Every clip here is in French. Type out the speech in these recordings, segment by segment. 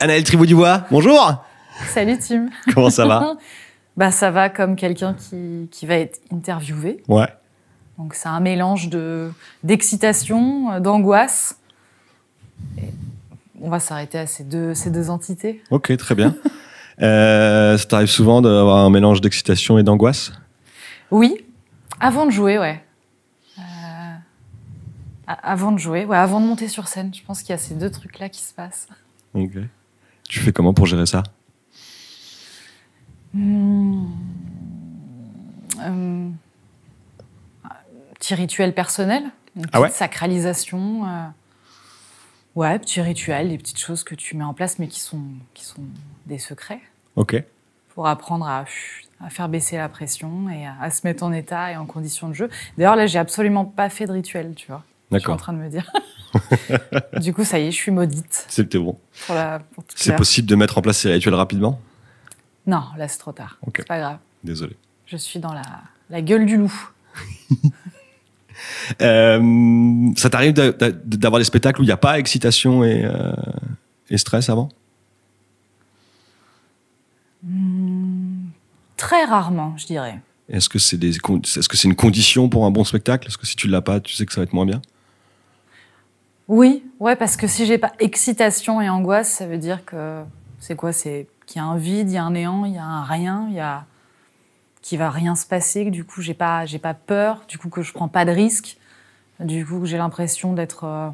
Anaëlle Tribaudubois, bonjour. Salut Tim. Comment ça va? Bah ça va comme quelqu'un qui va être interviewé. Ouais. Donc c'est un mélange d'excitation, d'angoisse. Et on va s'arrêter à ces deux entités. Ok, très bien. Ça t'arrive souvent d'avoir un mélange d'excitation et d'angoisse? Oui, avant de jouer, ouais. Avant de jouer, ouais, avant de monter sur scène. Je pense qu'il y a ces deux trucs-là qui se passent. Ok. Tu fais comment pour gérer ça? Petit rituel personnel, une petite sacralisation. Ouais, petit rituel, des petites choses que tu mets en place, mais qui sont des secrets. Ok. Pour apprendre à faire baisser la pression et à se mettre en état et en condition de jeu. D'ailleurs, là, j'ai absolument pas fait de rituel, tu vois. Je suis en train de me dire. Du coup, ça y est, je suis maudite. C'était bon. Pour c'est possible de mettre en place ces rituels rapidement? Non, là, c'est trop tard. Okay. C'est pas grave. Désolé. Je suis dans la gueule du loup. Ça t'arrive d'avoir des spectacles où il n'y a pas excitation et stress avant? Très rarement, je dirais. Est-ce que c'est une condition pour un bon spectacle? Est-ce que si tu l'as pas, tu sais que ça va être moins bien? Oui, ouais, parce que si j'ai pas excitation et angoisse, ça veut dire que c'est quoi? C'est qu'il y a un vide, il y a un néant, il y a un rien, qu'il va rien se passer, que du coup j'ai pas peur, du coup que je prends pas de risques, du coup que j'ai l'impression d'être.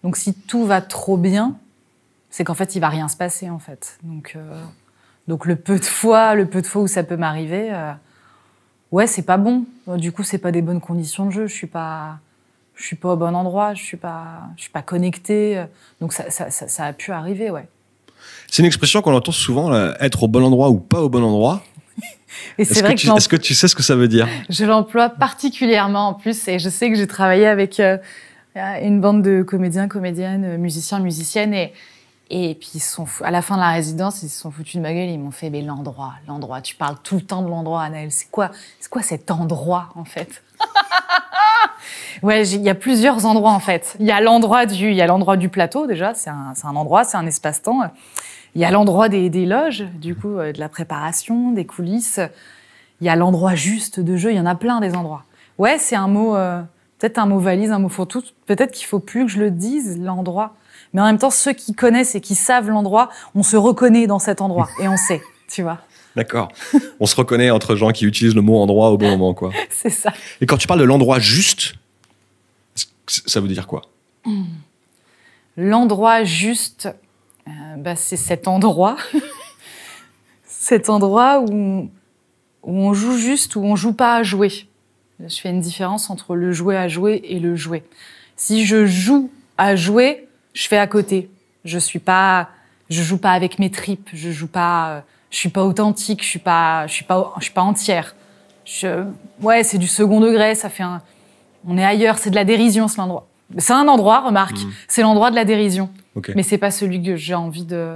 Donc si tout va trop bien, c'est qu'en fait il va rien se passer en fait. Donc le peu de fois où ça peut m'arriver, ouais, c'est pas bon. Du coup, c'est pas des bonnes conditions de jeu. Je suis pas au bon endroit. Je suis pas connectée. Donc ça a pu arriver, ouais. C'est une expression qu'on entend souvent, là, être au bon endroit ou pas au bon endroit. Et c'est vrai est-ce que tu sais ce que ça veut dire? Je l'emploie particulièrement en plus, et je sais que j'ai travaillé avec une bande de comédiens, comédiennes, musiciens, musiciennes, et puis à la fin de la résidence, ils se sont foutus de ma gueule, ils m'ont fait « mais l'endroit, tu parles tout le temps de l'endroit, Anaëlle, c'est quoi cet endroit en fait ?» Ouais, il y a plusieurs endroits en fait. Il y a l'endroit du plateau déjà, c'est un endroit, c'est un espace-temps. Il y a l'endroit des loges, du coup, de la préparation, des coulisses. Il y a l'endroit juste de jeu, il y en a plein des endroits. Ouais, c'est un mot, peut-être un mot valise, un mot fourre-tout. Peut-être qu'il faut plus que je le dise, l'endroit. Mais en même temps, ceux qui connaissent et qui savent l'endroit, on se reconnaît dans cet endroit et on sait, tu vois. D'accord. On se reconnaît entre gens qui utilisent le mot endroit au bon moment, quoi. C'est ça. Et quand tu parles de l'endroit juste, ça veut dire quoi? L'endroit juste, c'est cet endroit, cet endroit où on joue juste, où on joue pas à jouer. Je fais une différence entre le jouer à jouer et le jouer. Si je joue à jouer, je fais à côté. Je joue pas avec mes tripes. Je suis pas authentique. Je suis pas entière. Ouais, c'est du second degré. On est ailleurs. C'est de la dérision, cet endroit. C'est un endroit, remarque. C'est l'endroit de la dérision. Okay. Mais c'est pas celui que j'ai envie de.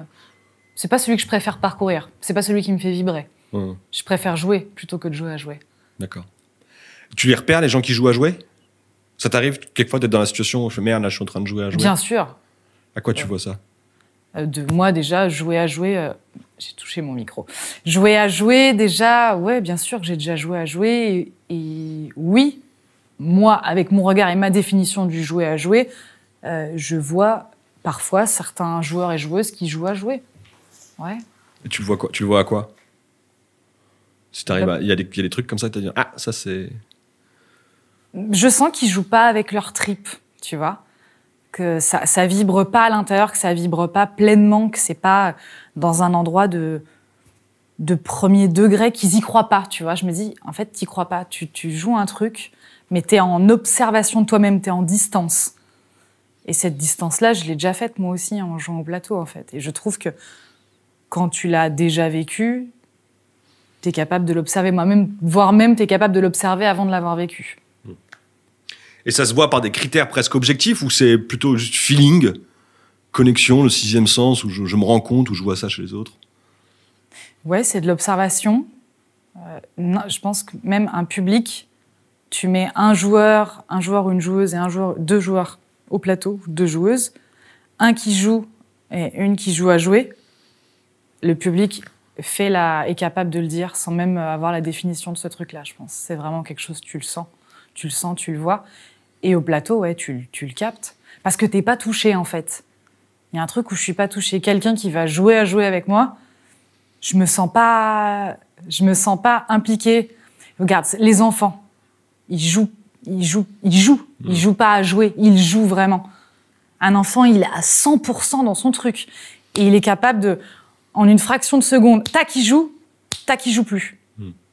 C'est pas celui que je préfère parcourir. C'est pas celui qui me fait vibrer. Je préfère jouer plutôt que de jouer à jouer. D'accord. Tu les repères, les gens qui jouent à jouer? Ça t'arrive quelquefois d'être dans la situation où je fais merde, là, je suis en train de jouer à jouer? Bien sûr. À quoi tu vois ça? Moi, déjà, jouer à jouer... j'ai touché mon micro. Jouer à jouer, déjà, ouais, bien sûr que j'ai déjà joué à jouer. Et oui, moi, avec mon regard et ma définition du jouer à jouer, je vois parfois certains joueurs et joueuses qui jouent à jouer. Ouais. Et tu le vois quoi? Tu le vois à quoi? Si t'arrives il y a des trucs comme ça, tu vas dire, ah, ça c'est... Je sens qu'ils jouent pas avec leur tripes, tu vois. Que ça vibre pas à l'intérieur, que ça vibre pas pleinement, que c'est pas dans un endroit de premier degré, qu'ils y croient pas, tu vois. Je me dis, en fait, t'y crois pas. Tu joues un truc, mais t'es en observation de toi-même, t'es en distance. Et cette distance-là, je l'ai déjà faite moi aussi en jouant au plateau, en fait. Et je trouve que quand tu l'as déjà vécu, t'es capable de l'observer moi-même, voire même t'es capable de l'observer avant de l'avoir vécu. Et ça se voit par des critères presque objectifs ou c'est plutôt juste feeling, connexion, le sixième sens, où je me rends compte, où je vois ça chez les autres? Ouais, c'est de l'observation. Non, je pense que même un public, tu mets un joueur ou une joueuse et deux joueurs au plateau, deux joueuses, un qui joue et une qui joue à jouer, le public est capable de le dire sans même avoir la définition de ce truc-là, je pense. C'est vraiment quelque chose, tu le sens, tu le vois. Et au plateau, ouais, tu le captes. Parce que t'es pas touché, en fait. Il y a un truc où je suis pas touchée. Quelqu'un qui va jouer à jouer avec moi, je me sens pas impliquée. Regarde, les enfants, ils jouent pas à jouer, ils jouent vraiment. Un enfant, il est à 100% dans son truc. Et il est capable de, en une fraction de seconde, tac, il joue plus.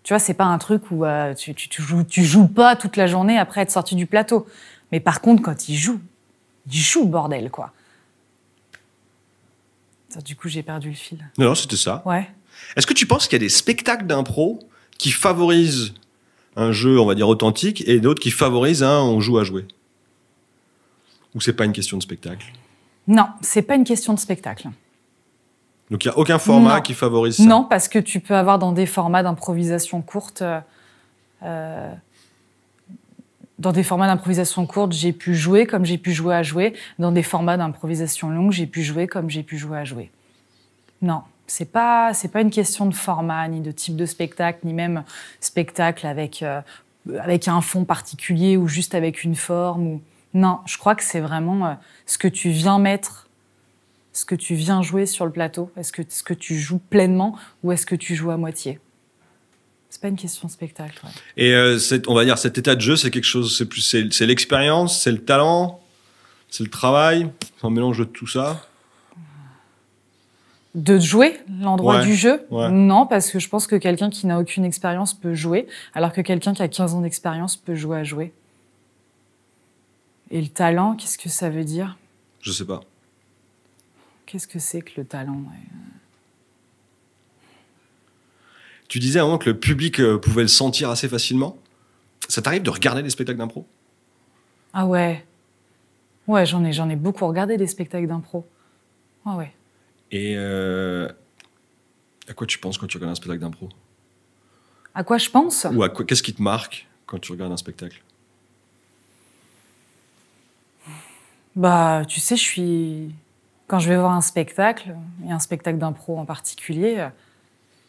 Tu vois, c'est pas un truc où tu joues pas toute la journée après être sorti du plateau. Mais par contre, quand il joue, bordel, quoi. Du coup, j'ai perdu le fil. Non, c'était ça. Ouais. Est-ce que tu penses qu'il y a des spectacles d'impro qui favorisent un jeu, on va dire, authentique, et d'autres qui favorisent un on joue à jouer? Ou c'est pas une question de spectacle? Non, c'est pas une question de spectacle. Donc il n'y a aucun format qui favorise ça? Non, parce que tu peux avoir dans des formats d'improvisation courte... Dans des formats d'improvisation courte, j'ai pu jouer comme j'ai pu jouer à jouer. Dans des formats d'improvisation longue, j'ai pu jouer comme j'ai pu jouer à jouer. Non, c'est pas une question de format, ni de type de spectacle, ni même spectacle avec un fond particulier ou juste avec une forme. Non, je crois que c'est vraiment ce que tu viens mettre, ce que tu viens jouer sur le plateau. Est-ce que tu joues pleinement ou est-ce que tu joues à moitié? C'est pas une question de spectacle. Ouais. Et on va dire cet état de jeu, c'est quelque chose, c'est l'expérience, c'est le talent, c'est le travail, c'est un mélange de tout ça. De jouer l'endroit du jeu? Ouais. Non, parce que je pense que quelqu'un qui n'a aucune expérience peut jouer, alors que quelqu'un qui a 15 ans d'expérience peut jouer à jouer. Et le talent, qu'est-ce que ça veut dire? Je sais pas. Qu'est-ce que c'est que le talent? Tu disais à un moment que le public pouvait le sentir assez facilement. Ça t'arrive de regarder des spectacles d'impro? Ah ouais. Ouais, j'en ai beaucoup regardé des spectacles d'impro. Ah ouais. Et à quoi tu penses quand tu regardes un spectacle d'impro? À quoi je pense? Ou qu'est-ce qui te marque quand tu regardes un spectacle? Bah, tu sais, quand je vais voir un spectacle, et un spectacle d'impro en particulier,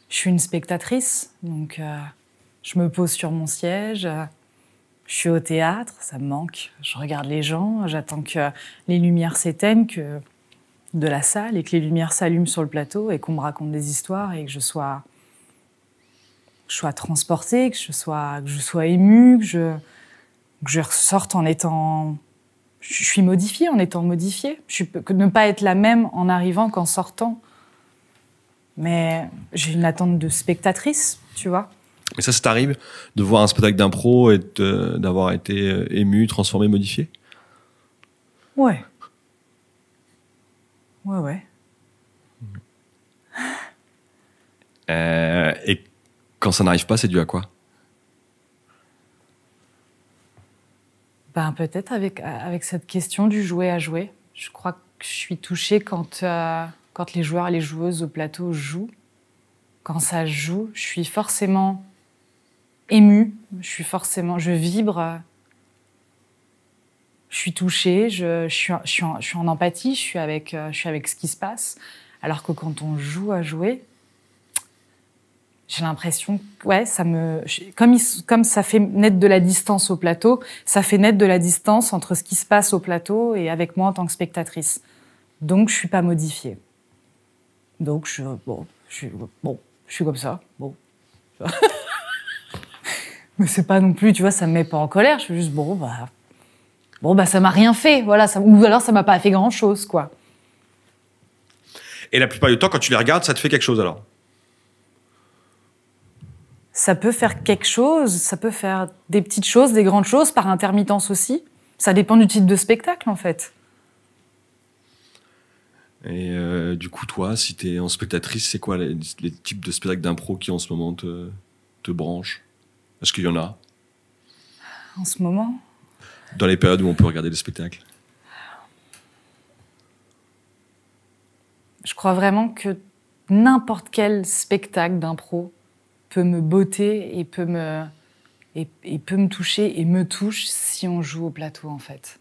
je suis une spectatrice. Donc, je me pose sur mon siège, je suis au théâtre, ça me manque. Je regarde les gens, j'attends que les lumières s'éteignent de la salle et que les lumières s'allument sur le plateau et qu'on me raconte des histoires et que je sois transportée, que je sois émue, que je ressorte en étant... Je suis modifiée en étant modifiée. Que ne pas être la même en arrivant qu'en sortant. Mais j'ai une attente de spectatrice, tu vois. Mais ça t'arrive de voir un spectacle d'impro et d'avoir été ému, transformé, modifié? Ouais. Ouais. Et quand ça n'arrive pas, c'est dû à quoi? Ben, peut-être avec cette question du jouer à jouer. Je crois que je suis touchée quand les joueurs et les joueuses au plateau jouent. Quand ça joue, je suis forcément émue, je vibre, je suis touchée, je suis en empathie, je suis avec ce qui se passe. Alors que quand on joue à jouer, j'ai l'impression que, ouais, comme ça fait naître de la distance au plateau, ça fait naître de la distance entre ce qui se passe au plateau et avec moi en tant que spectatrice. Donc, je suis pas modifiée. Donc, je suis comme ça. Bon. Mais c'est pas non plus, tu vois, ça me met pas en colère. Je suis juste, ça m'a rien fait, voilà. Ou alors, ça m'a pas fait grand-chose, quoi. Et la plupart du temps, quand tu les regardes, ça te fait quelque chose, alors? Ça peut faire quelque chose, ça peut faire des petites choses, des grandes choses, par intermittence aussi. Ça dépend du type de spectacle, en fait. Et du coup, toi, si t'es en spectatrice, c'est quoi les types de spectacles d'impro qui, en ce moment, te branchent? Est-ce qu'il y en a? En ce moment? Dans les périodes où on peut regarder des spectacles? Je crois vraiment que n'importe quel spectacle d'impro peut me botter et peut me toucher et me touche si on joue au plateau, en fait.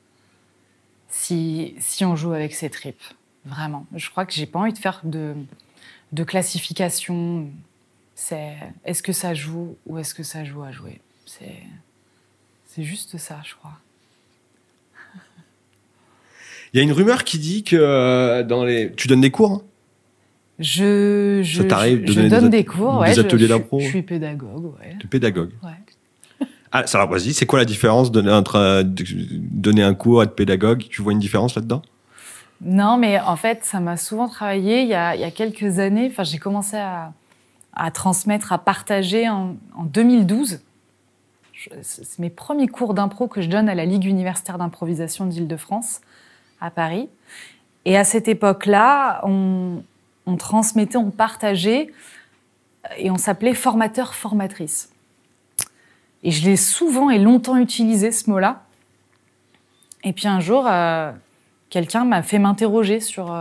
Si on joue avec ses tripes. vraiment. Je crois que j'ai pas envie de faire de classification. C'est est-ce que ça joue ou est-ce que ça joue à jouer. C'est juste ça, je crois. Il y a une rumeur qui dit que tu donnes des cours, hein? Je donne des cours, des ateliers d'impro. Je suis pédagogue, ouais. Tu es pédagogue. Ouais. Ah, ça, alors vas-y, c'est quoi la différence entre donner un cours et être pédagogue? Tu vois une différence là-dedans? Non, mais en fait, ça m'a souvent travaillé. Il y a quelques années, j'ai commencé à transmettre, à partager en 2012. C'est mes premiers cours d'impro que je donne à la Ligue universitaire d'improvisation d'Île-de-France, à Paris. Et à cette époque-là, on transmettait, on partageait, et on s'appelait formateur-formatrice. Et je l'ai souvent et longtemps utilisé, ce mot-là. Et puis un jour, quelqu'un m'a fait m'interroger sur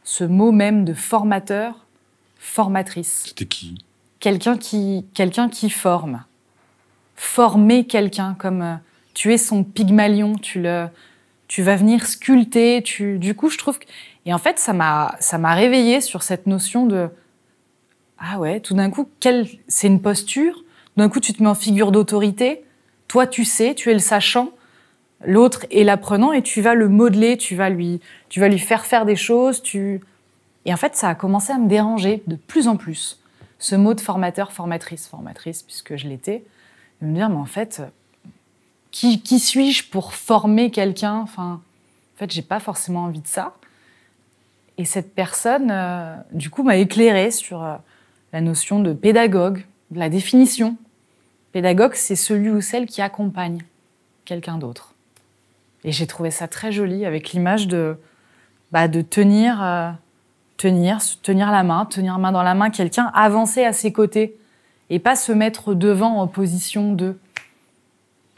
ce mot même de formateur, formatrice. C'était qui? Quelqu'un qui forme. Former quelqu'un, comme tu es son Pygmalion, tu vas venir sculpter. Du coup, je trouve que... Et en fait, ça m'a réveillée sur cette notion de... Ah ouais, tout d'un coup, c'est une posture. D'un coup, tu te mets en figure d'autorité. Toi, tu sais, tu es le sachant. L'autre est l'apprenant et tu vas le modeler, tu vas lui faire des choses. Et en fait, ça a commencé à me déranger de plus en plus. Ce mot de formateur, formatrice, puisque je l'étais. De me dire, mais en fait, qui suis-je pour former quelqu'un? En fait, j'ai pas forcément envie de ça. Et cette personne, du coup, m'a éclairée sur la notion de pédagogue, de la définition. Pédagogue, c'est celui ou celle qui accompagne quelqu'un d'autre. Et j'ai trouvé ça très joli avec l'image de tenir la main dans la main quelqu'un, avancer à ses côtés et pas se mettre devant en position de.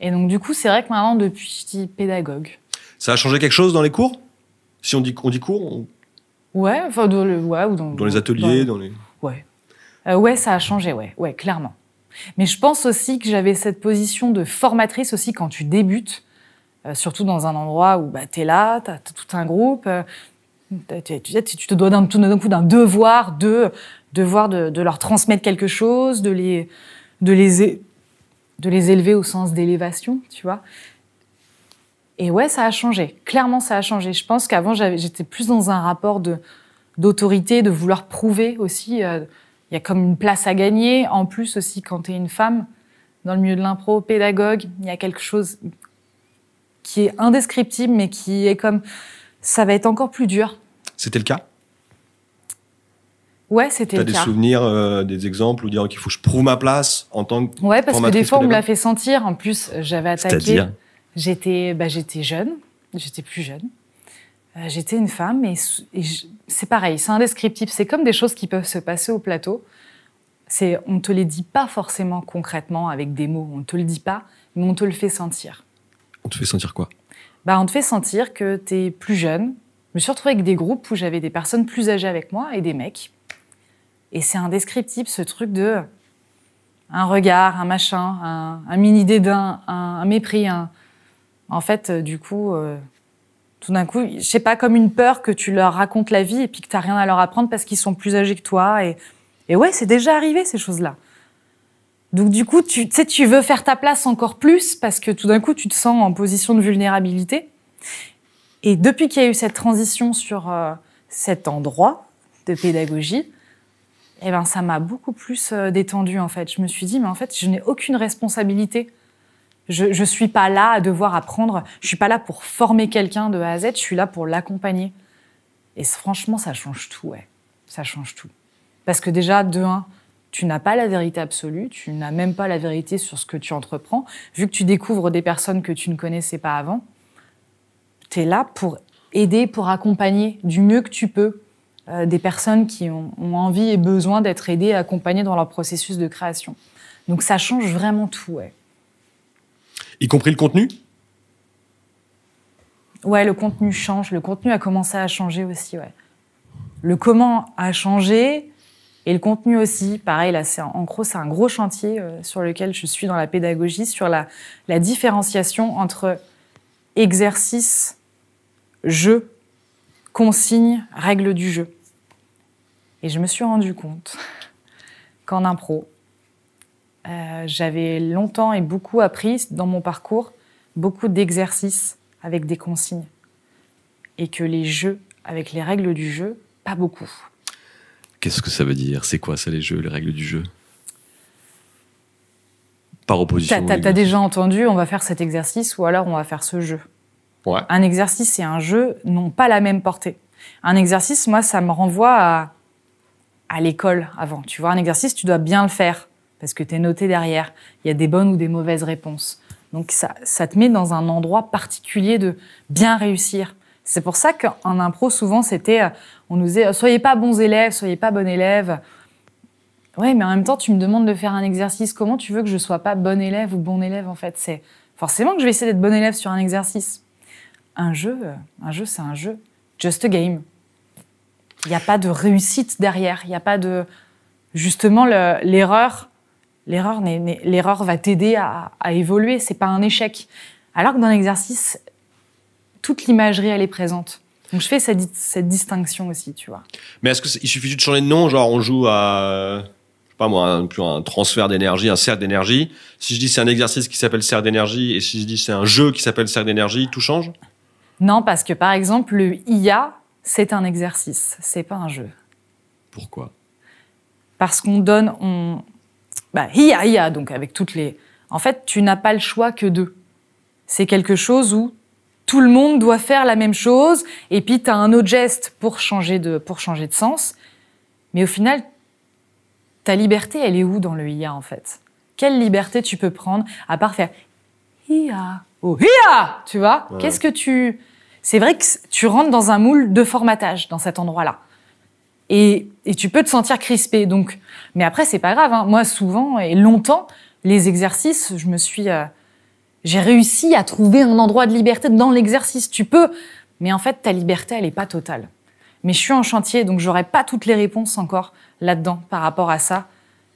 Et donc du coup, c'est vrai que maintenant, depuis, je dis pédagogue. Ça a changé quelque chose dans les cours? Si on dit cours, Ouais, enfin dans les ateliers, Ouais. Ouais, ça a changé, ouais, clairement. Mais je pense aussi que j'avais cette position de formatrice aussi quand tu débutes, surtout dans un endroit où t'es là, t'as tout un groupe, tu te dois tout d'un coup d'un devoir de leur transmettre quelque chose, de les élever au sens d'élévation, tu vois. Et ouais, ça a changé. Clairement, ça a changé. Je pense qu'avant, j'étais plus dans un rapport d'autorité, de vouloir prouver aussi. Il y a comme une place à gagner. En plus aussi, quand tu es une femme, dans le milieu de l'impro, pédagogue, il y a quelque chose qui est indescriptible, mais qui est comme... Ça va être encore plus dur. C'était le cas? Ouais, c'était le cas. T'as des souvenirs, des exemples où dire qu'il faut que je prouve ma place en tant que Ouais, parce que des fois, on me l'a pédagogue? fait sentir. En plus, j'avais attaqué... C'est-à-dire? J'étais jeune, j'étais plus jeune. J'étais une femme et c'est pareil, c'est indescriptible. C'est comme des choses qui peuvent se passer au plateau. On ne te les dit pas forcément concrètement avec des mots, on ne te le dit pas, mais on te le fait sentir. On te fait sentir quoi? On te fait sentir que tu es plus jeune. Je me suis retrouvée avec des groupes où j'avais des personnes plus âgées avec moi et des mecs. Et c'est indescriptible, ce truc de un regard, un machin, un mini dédain, un mépris, En fait, du coup, tout d'un coup, je sais pas, comme une peur que tu leur racontes la vie et puis que t'as rien à leur apprendre parce qu'ils sont plus âgés que toi. Et ouais, c'est déjà arrivé, ces choses-là. Donc du coup, tu veux faire ta place encore plus parce que tout d'un coup, tu te sens en position de vulnérabilité. Et depuis qu'il y a eu cette transition sur cet endroit de pédagogie, ça m'a beaucoup plus détendue, en fait. Je me suis dit, mais en fait, je n'ai aucune responsabilité. Je suis pas là à devoir apprendre. Je suis pas là pour former quelqu'un de A à Z. Je suis là pour l'accompagner. Et franchement, ça change tout, ouais. Ça change tout. Parce que déjà, de un, tu n'as pas la vérité absolue. Tu n'as même pas la vérité sur ce que tu entreprends. Vu que tu découvres des personnes que tu ne connaissais pas avant, tu es là pour aider, pour accompagner du mieux que tu peux des personnes qui ont envie et besoin d'être aidées et accompagnées dans leur processus de création. Donc ça change vraiment tout, ouais. Y compris le contenu? Ouais, le contenu change. Le contenu a commencé à changer aussi, ouais. Le comment a changé et le contenu aussi. Pareil, là, c'est un gros chantier sur lequel je suis dans la pédagogie, sur la différenciation entre exercice, jeu, consignes, règles du jeu. Et je me suis rendu compte qu'en impro, j'avais longtemps et beaucoup appris dans mon parcours, beaucoup d'exercices avec des consignes. Et que les jeux, avec les règles du jeu, pas beaucoup. Qu'est-ce que ça veut dire? C'est quoi ça, les jeux, les règles du jeu? Par opposition. T'as déjà entendu, on va faire cet exercice ou alors on va faire ce jeu. Ouais. Un exercice et un jeu n'ont pas la même portée. Un exercice, moi, ça me renvoie à l'école avant. Tu vois, un exercice, tu dois bien le faire parce que tu es noté derrière. Il y a des bonnes ou des mauvaises réponses. Donc, ça te met dans un endroit particulier de bien réussir. C'est pour ça qu'en impro, souvent, on nous disait « soyez pas bons élèves, soyez pas bon élève ». Ouais, mais en même temps, tu me demandes de faire un exercice. Comment tu veux que je sois pas bon élève ou bon élève, en fait? C'est forcément que je vais essayer d'être bon élève sur un exercice. Un jeu, c'est un jeu. Just a game. Il n'y a pas de réussite derrière. Il n'y a pas de... Justement, l'erreur va t'aider à évoluer. C'est pas un échec. Alors que dans l'exercice, toute l'imagerie, elle est présente. Donc, je fais cette distinction aussi, tu vois. Mais est-ce qu'il suffit de changer de nom? Genre, on joue à... je sais pas moi, un transfert d'énergie, un cercle d'énergie. Si je dis c'est un exercice qui s'appelle cercle d'énergie et si je dis c'est un jeu qui s'appelle cercle d'énergie, tout change? Non, parce que par exemple, le IA, c'est un exercice, c'est pas un jeu. Pourquoi? Parce qu'on donne... IA, donc avec toutes les... En fait, tu n'as pas le choix que d'eux. C'est quelque chose où tout le monde doit faire la même chose et puis tu as un autre geste pour changer de sens. Mais au final, ta liberté, elle est où dans le IA, en fait? Quelle liberté tu peux prendre à part faire IA, oh IA, tu vois? Ouais. Qu'est-ce que tu... C'est vrai que tu rentres dans un moule de formatage dans cet endroit-là. Et tu peux te sentir crispé. Donc... Mais après, c'est pas grave. Hein. Moi, souvent et longtemps, les exercices, j'ai réussi à trouver un endroit de liberté dans l'exercice. Tu peux, mais en fait, ta liberté, elle est pas totale. Mais je suis en chantier, donc j'aurai pas toutes les réponses encore là-dedans par rapport à ça.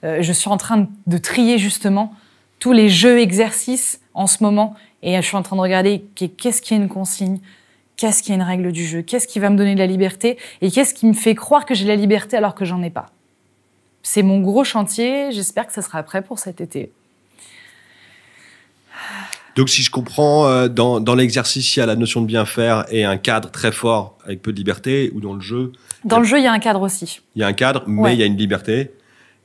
Je suis en train de trier justement tous les jeux exercices en ce moment. Et je suis en train de regarder qu'est-ce qui est une consigne, qu'est-ce qui est une règle du jeu, qu'est-ce qui va me donner de la liberté et qu'est-ce qui me fait croire que j'ai la liberté alors que j'en ai pas. C'est mon gros chantier, j'espère que ça sera prêt pour cet été. Donc si je comprends, dans l'exercice, il y a la notion de bien faire et un cadre très fort avec peu de liberté, ou dans le jeu... Dans le jeu, il y a un cadre aussi. Il y a un cadre, mais il y a une liberté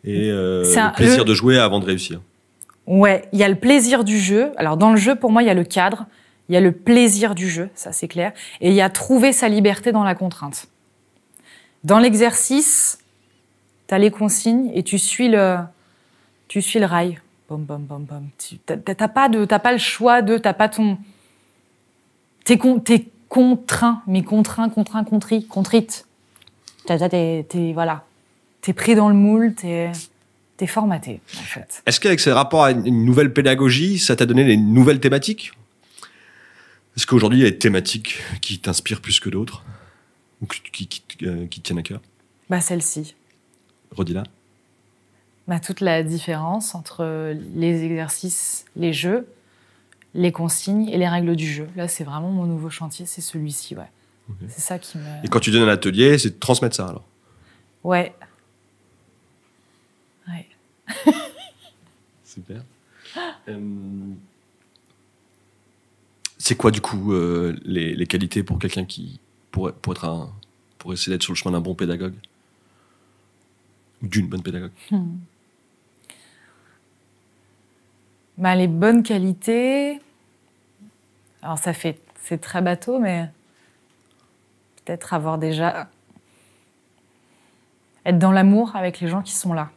et le plaisir de jouer avant de réussir. Ouais, il y a le plaisir du jeu. Alors dans le jeu, pour moi, il y a le cadre, il y a le plaisir du jeu, ça c'est clair, et il y a trouver sa liberté dans la contrainte. Dans l'exercice, tu as les consignes et tu suis le rail. Bom, bom, bom, bom. T'as pas le choix t'as pas ton... T'es contraint, mais contrite. Voilà. T'es pris dans le moule, t'es formaté, en fait. Est-ce qu'avec ce rapport à une nouvelle pédagogie, ça t'a donné des nouvelles thématiques? Est-ce qu'aujourd'hui, il y a des thématiques qui t'inspirent plus que d'autres? Ou qui te tiennent à cœur? Celle-ci. Redis-la. Toute la différence entre les exercices, les jeux, les consignes et les règles du jeu. Là, c'est vraiment mon nouveau chantier, c'est celui-ci, ouais. Okay. C'est ça qui me... Et quand tu donnes un atelier, c'est de transmettre ça, alors? Ouais. Super. C'est quoi, du coup, les qualités pour quelqu'un qui... pour essayer d'être sur le chemin d'un bon pédagogue? Ou d'une bonne pédagogue? Les bonnes qualités... Alors, c'est très bateau, mais peut-être avoir déjà... Être dans l'amour avec les gens qui sont là.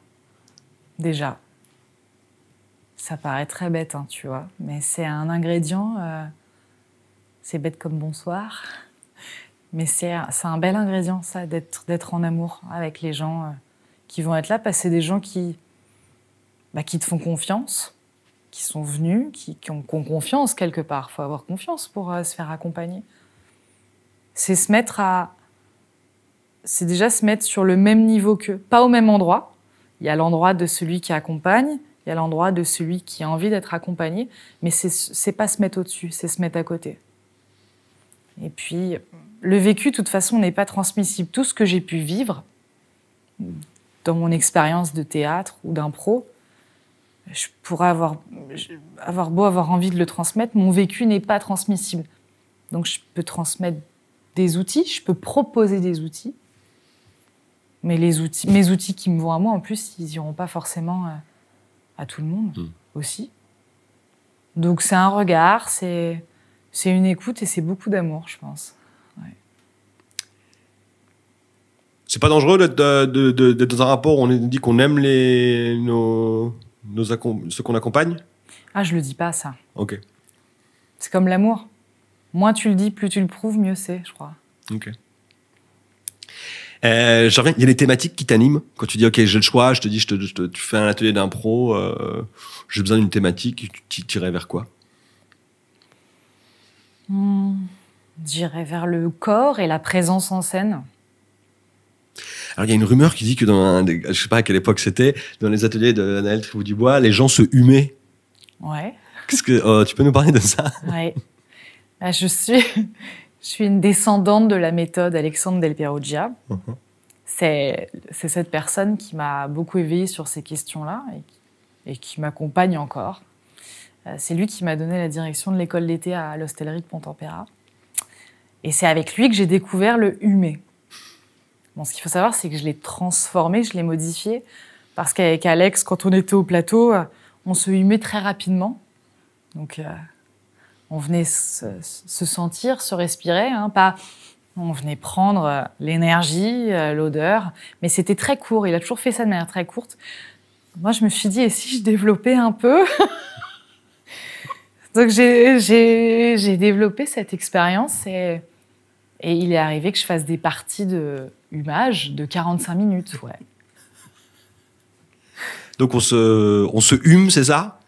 Déjà. Ça paraît très bête, hein, tu vois. Mais c'est un ingrédient... C'est bête comme bonsoir. Mais c'est un bel ingrédient, ça, d'être en amour avec les gens qui vont être là. Parce que c'est des gens qui te font confiance, qui sont venus, qui ont confiance quelque part. Il faut avoir confiance pour se faire accompagner. C'est déjà se mettre sur le même niveau qu'eux. Pas au même endroit. Il y a l'endroit de celui qui accompagne, il y a l'endroit de celui qui a envie d'être accompagné, mais c'est pas se mettre au-dessus, c'est se mettre à côté. Et puis, le vécu, de toute façon, n'est pas transmissible. Tout ce que j'ai pu vivre dans mon expérience de théâtre ou d'impro, je pourrais avoir beau avoir envie de le transmettre, mon vécu n'est pas transmissible. Donc, je peux transmettre des outils, je peux proposer des outils, mais mes outils qui me vont à moi, en plus, ils n'iront pas forcément à tout le monde aussi. Donc, c'est un regard, c'est une écoute et c'est beaucoup d'amour, je pense. Ouais. C'est pas dangereux d'être dans un rapport où on dit qu'on aime ceux qu'on accompagne? Ah, je le dis pas, ça. Ok. C'est comme l'amour. Moins tu le dis, plus tu le prouves, mieux c'est, je crois. Ok. Il y a des thématiques qui t'animent. Quand tu dis, ok, j'ai le choix, je te dis, tu fais un atelier d'impro, j'ai besoin d'une thématique, tu irais vers quoi? J'irais vers le corps et la présence en scène. Alors, il y a une rumeur qui dit que je sais pas à quelle époque c'était, dans les ateliers de Anaëlle Tribou-Dubois, les gens se humaient. Ouais. Tu peux nous parler de ça? Ouais. Bah, je suis une descendante de la méthode Alexandre Del Perugia. C'est cette personne qui m'a beaucoup éveillée sur ces questions-là et qui m'accompagne encore. C'est lui qui m'a donné la direction de l'école d'été à l'hostellerie de Pont-Tempéra. Et c'est avec lui que j'ai découvert le humer. Bon, ce qu'il faut savoir, c'est que je l'ai transformé, je l'ai modifié, parce qu'avec Alex, quand on était au plateau, on se humait très rapidement. Donc, on venait se sentir, se respirer, hein, on venait prendre l'énergie, l'odeur, mais c'était très court. Il a toujours fait ça de manière très courte. Moi, je me suis dit, et si je développais un peu? Donc, j'ai développé cette expérience et il est arrivé que je fasse des parties de humage de 45 minutes. Ouais. Donc, on se hume, c'est ça?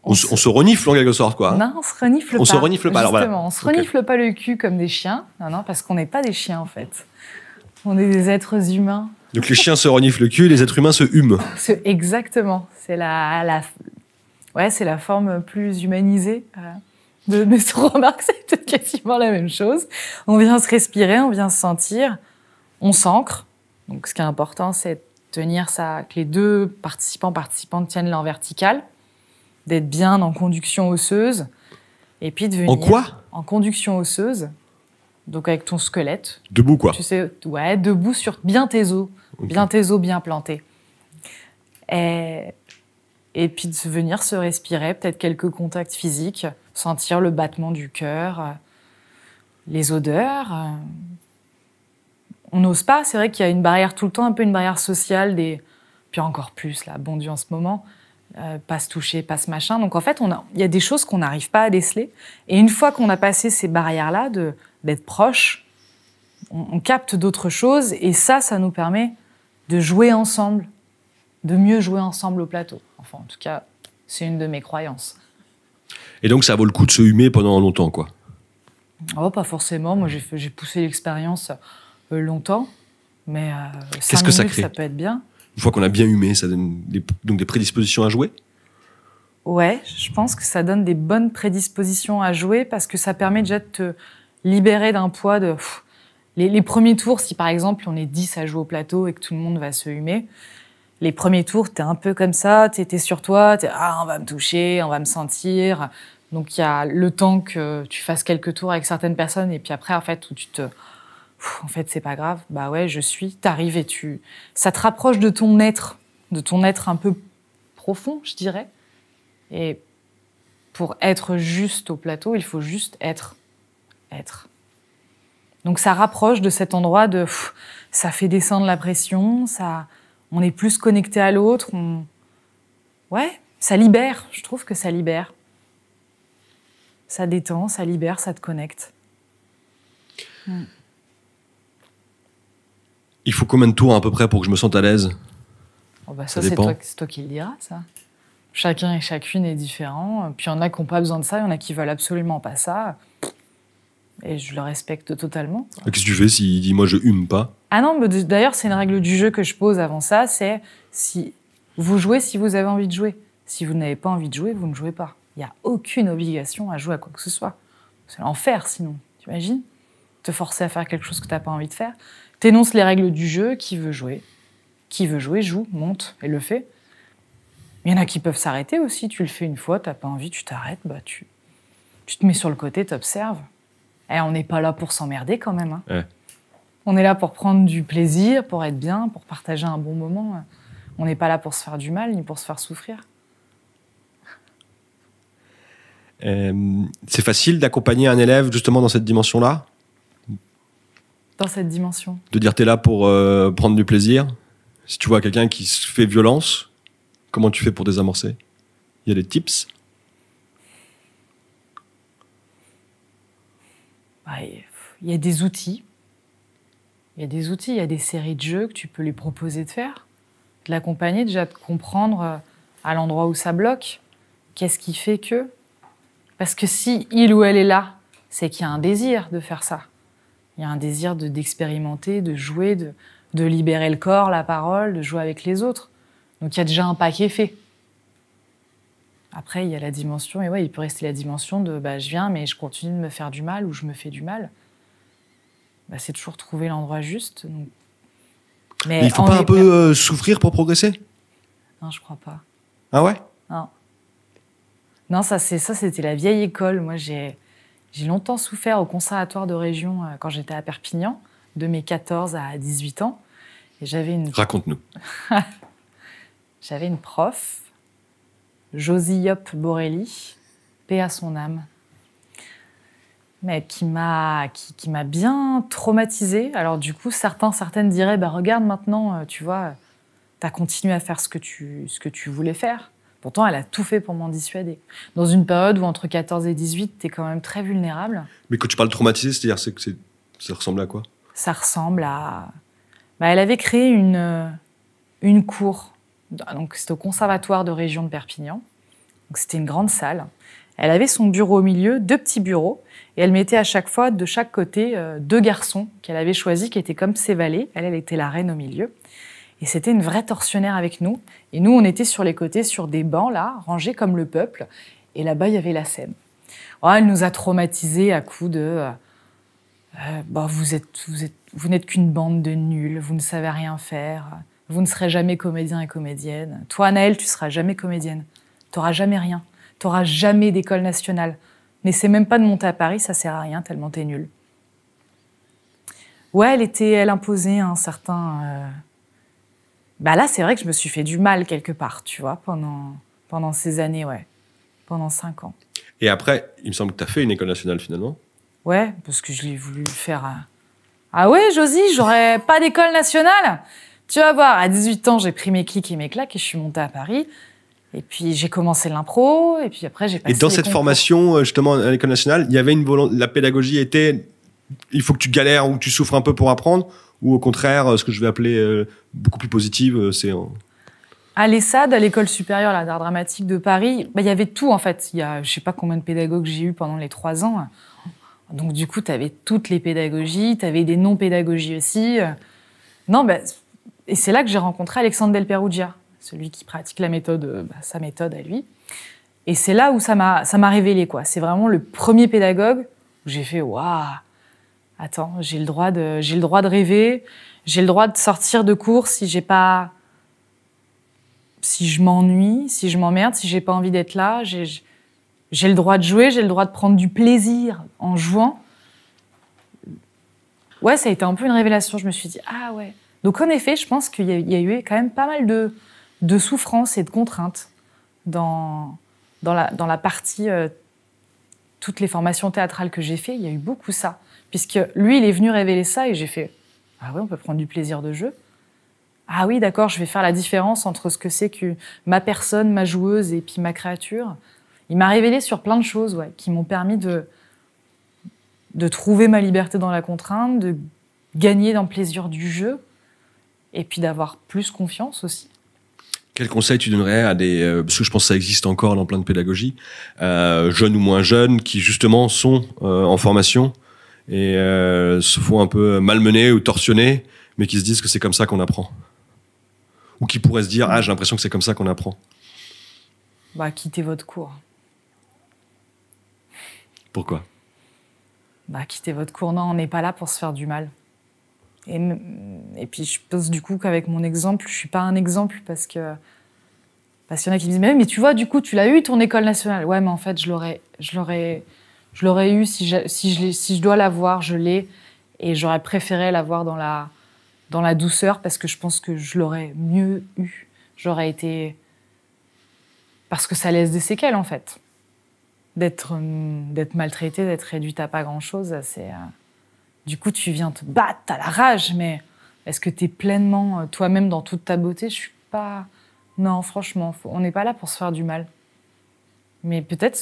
On se renifle en quelque sorte, quoi. Non, on se renifle pas. On se renifle pas, alors voilà. Justement, on se renifle pas le cul comme des chiens. Non, parce qu'on n'est pas des chiens, en fait. On est des êtres humains. Donc, les chiens se reniflent le cul, les êtres humains se hument. Exactement. C'est c'est la forme plus humanisée de notre remarque. C'est peut-être quasiment la même chose. On vient se respirer, on vient se sentir, on s'ancre. Donc, ce qui est important, c'est de tenir ça, que les deux participantes tiennent l'en vertical, d'être bien en conduction osseuse, et puis de venir... En quoi? En conduction osseuse, donc avec ton squelette. Debout, quoi. Tu sais, ouais, debout sur bien tes os, okay. Bien tes os bien plantés. Et puis de venir se respirer, peut-être quelques contacts physiques, sentir le battement du cœur, les odeurs. On n'ose pas, c'est vrai qu'il y a une barrière tout le temps, un peu une barrière sociale, puis encore plus, là, bon Dieu, en ce moment, pas se toucher, pas se machin. Donc en fait, il y a des choses qu'on n'arrive pas à déceler. Et une fois qu'on a passé ces barrières-là, d'être proche, on capte d'autres choses, et ça nous permet de jouer ensemble, de mieux jouer ensemble au plateau. Enfin, en tout cas, c'est une de mes croyances. Et donc, ça vaut le coup de se humer pendant longtemps, quoi? Oh, pas forcément. Moi, j'ai poussé l'expérience longtemps, mais qu'est-ce que ça crée? Ça peut être bien. Une fois qu'on a bien humé, ça donne donc des prédispositions à jouer? Ouais, je pense que ça donne des bonnes prédispositions à jouer parce que ça permet déjà de te libérer d'un poids de... Les premiers tours, si par exemple on est 10 à jouer au plateau et que tout le monde va se humer, les premiers tours, t'es un peu comme ça, t'es sur toi, on va me toucher, on va me sentir. Donc il y a le temps que tu fasses quelques tours avec certaines personnes et puis après, en fait, où en fait, c'est pas grave, bah ouais, t'arrives et ça te rapproche de ton être un peu profond, je dirais. Et pour être juste au plateau, il faut juste être. Donc ça rapproche de cet endroit ça fait descendre la pression, on est plus connecté à l'autre, ouais, ça libère, je trouve que ça libère. Ça détend, ça libère, ça te connecte. Il faut combien de tours à peu près pour que je me sente à l'aise? Oh bah ça c'est toi qui le diras, ça. Chacun et chacune est différent. Puis il y en a qui n'ont pas besoin de ça, il y en a qui veulent absolument pas ça. Et je le respecte totalement. Qu'est-ce que tu fais s'il dit « moi je hume pas » ? Ah non, mais d'ailleurs c'est une règle du jeu que je pose avant ça, c'est si vous jouez si vous avez envie de jouer. Si vous n'avez pas envie de jouer, vous ne jouez pas. Il n'y a aucune obligation à jouer à quoi que ce soit. C'est l'enfer sinon, t'imagines ? te forcer à faire quelque chose que tu n'as pas envie de faire. Tu énonces les règles du jeu, qui veut jouer, joue, monte et le fait. Il y en a qui peuvent s'arrêter aussi, tu le fais une fois, tu n'as pas envie, tu t'arrêtes, bah tu te mets sur le côté, tu observes. Et on n'est pas là pour s'emmerder quand même. Hein. Ouais. On est là pour prendre du plaisir, pour être bien, pour partager un bon moment. On n'est pas là pour se faire du mal, ni pour se faire souffrir. C'est facile d'accompagner un élève justement dans cette dimension-là? Dans cette dimension. De dire t'es là pour prendre du plaisir. Si tu vois quelqu'un qui se fait violence, comment tu fais pour désamorcer? Il y a des tips? Il y a des outils. Il y a des outils, il y a des séries de jeux que tu peux lui proposer de faire. De l'accompagner, déjà de comprendre à l'endroit où ça bloque. Qu'est-ce qui fait que... Parce que si il ou elle est là, c'est qu'il y a un désir de faire ça. Il y a un désir d'expérimenter, de jouer, de libérer le corps, la parole, de jouer avec les autres. Donc il y a déjà un pas qui est fait. Après, il y a la dimension, et ouais, il peut rester la dimension de je viens, mais je continue de me faire du mal ou je me fais du mal. C'est toujours trouver l'endroit juste. Donc... Mais il faut pas un peu souffrir pour progresser? Non, je crois pas. Ah ouais? Non. Non, c'était la vieille école. Moi, j'ai longtemps souffert au conservatoire de région quand j'étais à Perpignan, de mes 14 à 18 ans. Et Raconte-nous. J'avais une prof, Josie Yop Borelli, paix à son âme, mais qui m'a bien traumatisée. Alors du coup, certaines diraient, regarde maintenant, tu vois, t'as continué à faire ce que tu voulais faire. Pourtant, elle a tout fait pour m'en dissuader. Dans une période où entre 14 et 18, t'es quand même très vulnérable. Mais quand tu parles de traumatisé, c'est-à-dire ça ressemble à quoi? Ça ressemble à... elle avait créé une cour. Donc, c'était au conservatoire de région de Perpignan. Donc, c'était une grande salle. Elle avait son bureau au milieu, 2 petits bureaux, et elle mettait à chaque fois, de chaque côté, 2 garçons qu'elle avait choisis, qui étaient comme ses valets. Elle était la reine au milieu. Et c'était une vraie tortionnaire avec nous. Et nous, on était sur les côtés, sur des bancs, là, rangés comme le peuple. Et là-bas, il y avait la scène. Oh, elle nous a traumatisés à coups de... vous n'êtes qu'une bande de nuls, vous ne savez rien faire, vous ne serez jamais comédien et comédienne. Toi, Anaëlle, tu ne seras jamais comédienne. Tu n'auras jamais rien. Tu n'auras jamais d'école nationale. N'essaie même pas de monter à Paris, ça ne sert à rien, tellement t'es nulle. Ouais, elle imposait un certain... là, c'est vrai que je me suis fait du mal quelque part, tu vois, pendant ces années, ouais. Pendant 5 ans. Et après, il me semble que tu as fait une école nationale, finalement. Ouais, parce que je l'ai voulu faire... Ah ouais, Josie, j'aurais pas d'école nationale? Tu vas voir, à 18 ans, j'ai pris mes clics et mes claques et je suis montée à Paris. Et puis, j'ai commencé l'impro, et puis après, j'ai passé Et dans cette formation, justement, à l'école nationale, il y avait la pédagogie était... Il faut que tu galères ou tu souffres un peu pour apprendre, ou au contraire, ce que je vais appeler beaucoup plus positive, c'est... À l'ESSAD, à l'école supérieure d'art dramatique de Paris, il y avait tout, en fait. Il y a, je sais pas combien de pédagogues j'ai eu pendant les 3 ans. Donc, du coup, tu avais toutes les pédagogies, tu avais des non-pédagogies aussi. Non, et c'est là que j'ai rencontré Alexandre Del Perugia, celui qui pratique la méthode, sa méthode à lui. Et c'est là où ça m'a révélé, quoi. C'est vraiment le premier pédagogue où j'ai fait « Waouh, attends, j'ai le droit de rêver, j'ai le droit de sortir de cours si j'ai pas... Si je m'ennuie, si je m'emmerde, si j'ai pas envie d'être là, j'ai le droit de jouer, j'ai le droit de prendre du plaisir en jouant. » Ouais, ça a été un peu une révélation. Je me suis dit, ah ouais. Donc en effet, je pense qu'il y a eu quand même pas mal de souffrances et de contraintes dans la partie... toutes les formations théâtrales que j'ai fait, il y a eu beaucoup ça. Puisque lui, il est venu révéler ça et j'ai fait, ah ouais, on peut prendre du plaisir de jeu. Ah oui, d'accord, je vais faire la différence entre ce que c'est que ma personne, ma joueuse et puis ma créature. Il m'a révélé sur plein de choses, ouais, qui m'ont permis de trouver ma liberté dans la contrainte, de gagner dans le plaisir du jeu et puis d'avoir plus confiance aussi. Quel conseil tu donnerais à des... parce que je pense que ça existe encore dans plein de pédagogies, jeunes ou moins jeunes, qui justement sont en formation et se font un peu malmener ou torsionner, mais qui se disent que c'est comme ça qu'on apprend. Ou qui pourraient se dire « Ah, j'ai l'impression que c'est comme ça qu'on apprend. » Quittez votre cours. Pourquoi? quittez votre cours. Non, on n'est pas là pour se faire du mal. Et puis, je pense du coup qu'avec mon exemple, je ne suis pas un exemple parce qu'il y en a qui me disent mais tu vois, du coup, tu l'as eu ton école nationale. Ouais, mais en fait, je l'aurais eu si je dois l'avoir, je l'ai. Et j'aurais préféré l'avoir dans la douceur parce que je pense que je l'aurais mieux eu. J'aurais été... Parce que ça laisse des séquelles, en fait. D'être maltraité, d'être réduite à pas grand-chose, c'est... Du coup, tu viens te battre, t'as la rage, mais est-ce que t'es pleinement toi-même dans toute ta beauté? Je suis pas... Non, franchement, on n'est pas là pour se faire du mal. Mais peut-être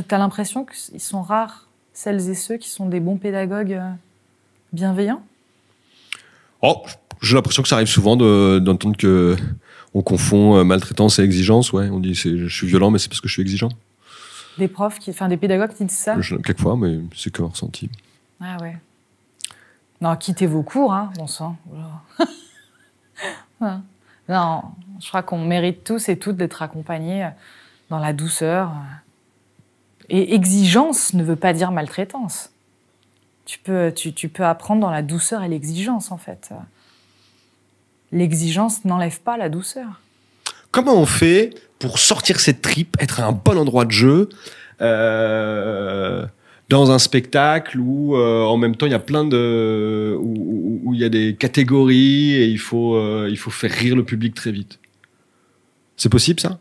t'as l'impression qu'ils sont rares, celles et ceux qui sont des bons pédagogues bienveillants? Oh, j'ai l'impression que ça arrive souvent d'entendre que on confond maltraitance et exigence. Ouais, on dit je suis violent, mais c'est parce que je suis exigeant. Des des pédagogues qui disent ça? Quelquefois, mais c'est que ressenti. Ah ouais. Non, quittez vos cours, hein, bon sang. Non, je crois qu'on mérite tous et toutes d'être accompagnés dans la douceur. Et exigence ne veut pas dire maltraitance. Tu peux apprendre dans la douceur et l'exigence, en fait. L'exigence n'enlève pas la douceur. Comment on fait pour sortir cette tripe, être à un bon endroit de jeu dans un spectacle où en même temps il y a plein de où il y a des catégories et il faut faire rire le public très vite. C'est possible ça?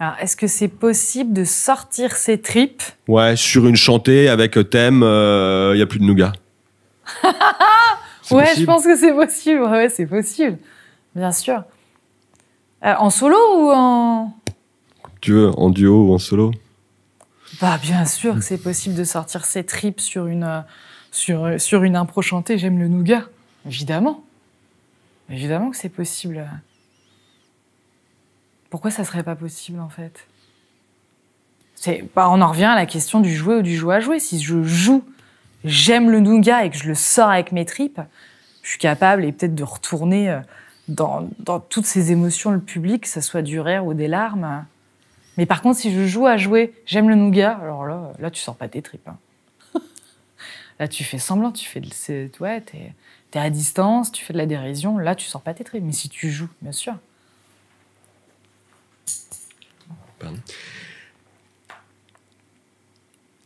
Alors, est-ce que c'est possible de sortir ses tripes? Ouais, sur une chantée avec thème il y a plus de nougat. Ouais, je pense que c'est possible. Ouais, c'est possible. Bien sûr. En solo ou en... Tu veux, en duo ou en solo? Bien sûr que c'est possible de sortir ses tripes sur une impro chantée. J'aime le nougat. Évidemment. Évidemment que c'est possible. Pourquoi ça serait pas possible, en fait? On en revient à la question du jouer ou du jouer à jouer. Si je joue, j'aime le nougat et que je le sors avec mes tripes, je suis capable et peut-être de retourner dans toutes ces émotions le public, que ce soit du rire ou des larmes. Mais par contre, si je joue à jouer, j'aime le nougat, alors là tu sors pas tes tripes. Hein. Là, tu fais semblant, t'es à distance, tu fais de la dérision, là, tu sors pas tes tripes. Mais si tu joues, bien sûr. Pardon.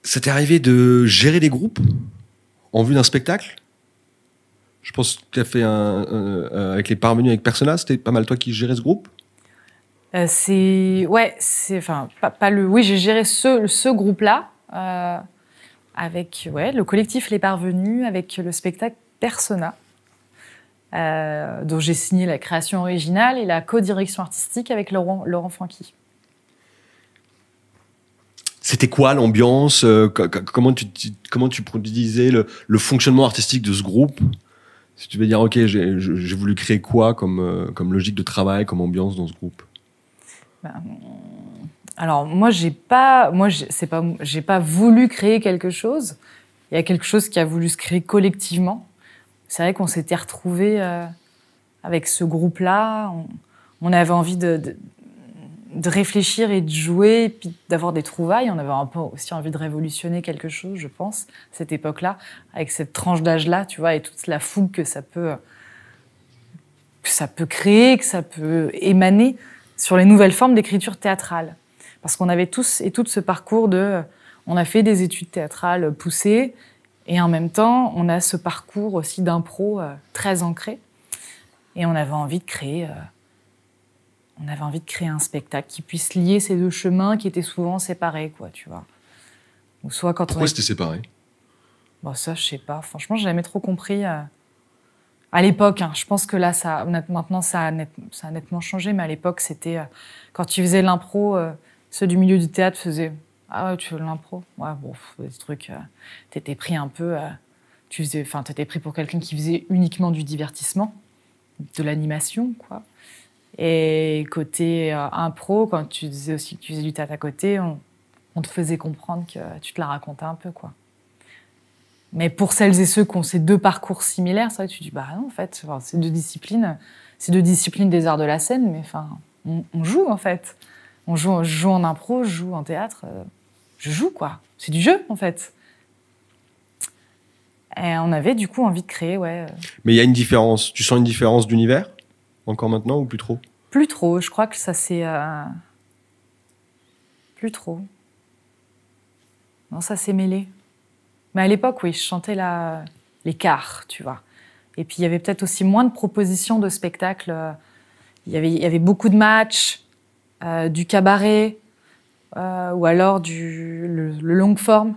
Ça t'est arrivé de gérer des groupes en vue d'un spectacle? Je pense que tu as fait avec les Parvenus avec Persona, c'était pas mal toi qui gérais ce groupe? Oui, j'ai géré ce groupe-là avec le collectif Les Parvenus, avec le spectacle Persona, dont j'ai signé la création originale et la co-direction artistique avec Laurent Franchi. C'était quoi l'ambiance? Comment tu produisais le fonctionnement artistique de ce groupe? Si tu veux dire, ok, j'ai voulu créer quoi comme logique de travail, comme ambiance dans ce groupe? Alors moi, j'ai pas voulu créer quelque chose. Il y a quelque chose qui a voulu se créer collectivement. C'est vrai qu'on s'était retrouvés avec ce groupe-là. On avait envie de réfléchir et de jouer, et puis d'avoir des trouvailles. On avait un peu aussi envie de révolutionner quelque chose, je pense, à cette époque-là, avec cette tranche d'âge-là, tu vois, et toute la fougue que ça peut créer, que ça peut émaner sur les nouvelles formes d'écriture théâtrale. Parce qu'on avait tous et toutes ce parcours on a fait des études théâtrales poussées, et en même temps, on a ce parcours aussi d'impro très ancré. Et on avait envie de créer un spectacle qui puisse lier ces deux chemins qui étaient souvent séparés, quoi, tu vois. Ou soit quand Pourquoi c'était séparé? Ça, je sais pas. Franchement, j'ai jamais trop compris. À l'époque, hein, je pense que là, maintenant, ça a nettement changé, mais à l'époque, c'était quand tu faisais l'impro, ceux du milieu du théâtre faisaient « Ah ouais, tu fais de l'impro ?» Ouais, bon, des trucs... t'étais pris un peu... t'étais pris pour quelqu'un qui faisait uniquement du divertissement, de l'animation, quoi. Et côté impro, quand tu disais aussi que tu faisais du théâtre à côté, on te faisait comprendre que tu te la racontais un peu, quoi. Mais pour celles et ceux qui ont ces deux parcours similaires, c'est vrai que tu dis, non, en fait, c'est deux disciplines des arts de la scène, mais on joue, en fait. Je joue en impro, je joue en théâtre, je joue, quoi. C'est du jeu, en fait. Et on avait du coup envie de créer, ouais. Mais il y a une différence. Tu sens une différence d'univers encore maintenant ou plus trop? Plus trop. Je crois que ça c'est plus trop. Non, ça s'est mêlé. Mais à l'époque, oui, je chantais l'écart, tu vois. Et puis il y avait peut-être aussi moins de propositions de spectacles. Il y avait beaucoup de matchs, du cabaret, ou alors le long forme.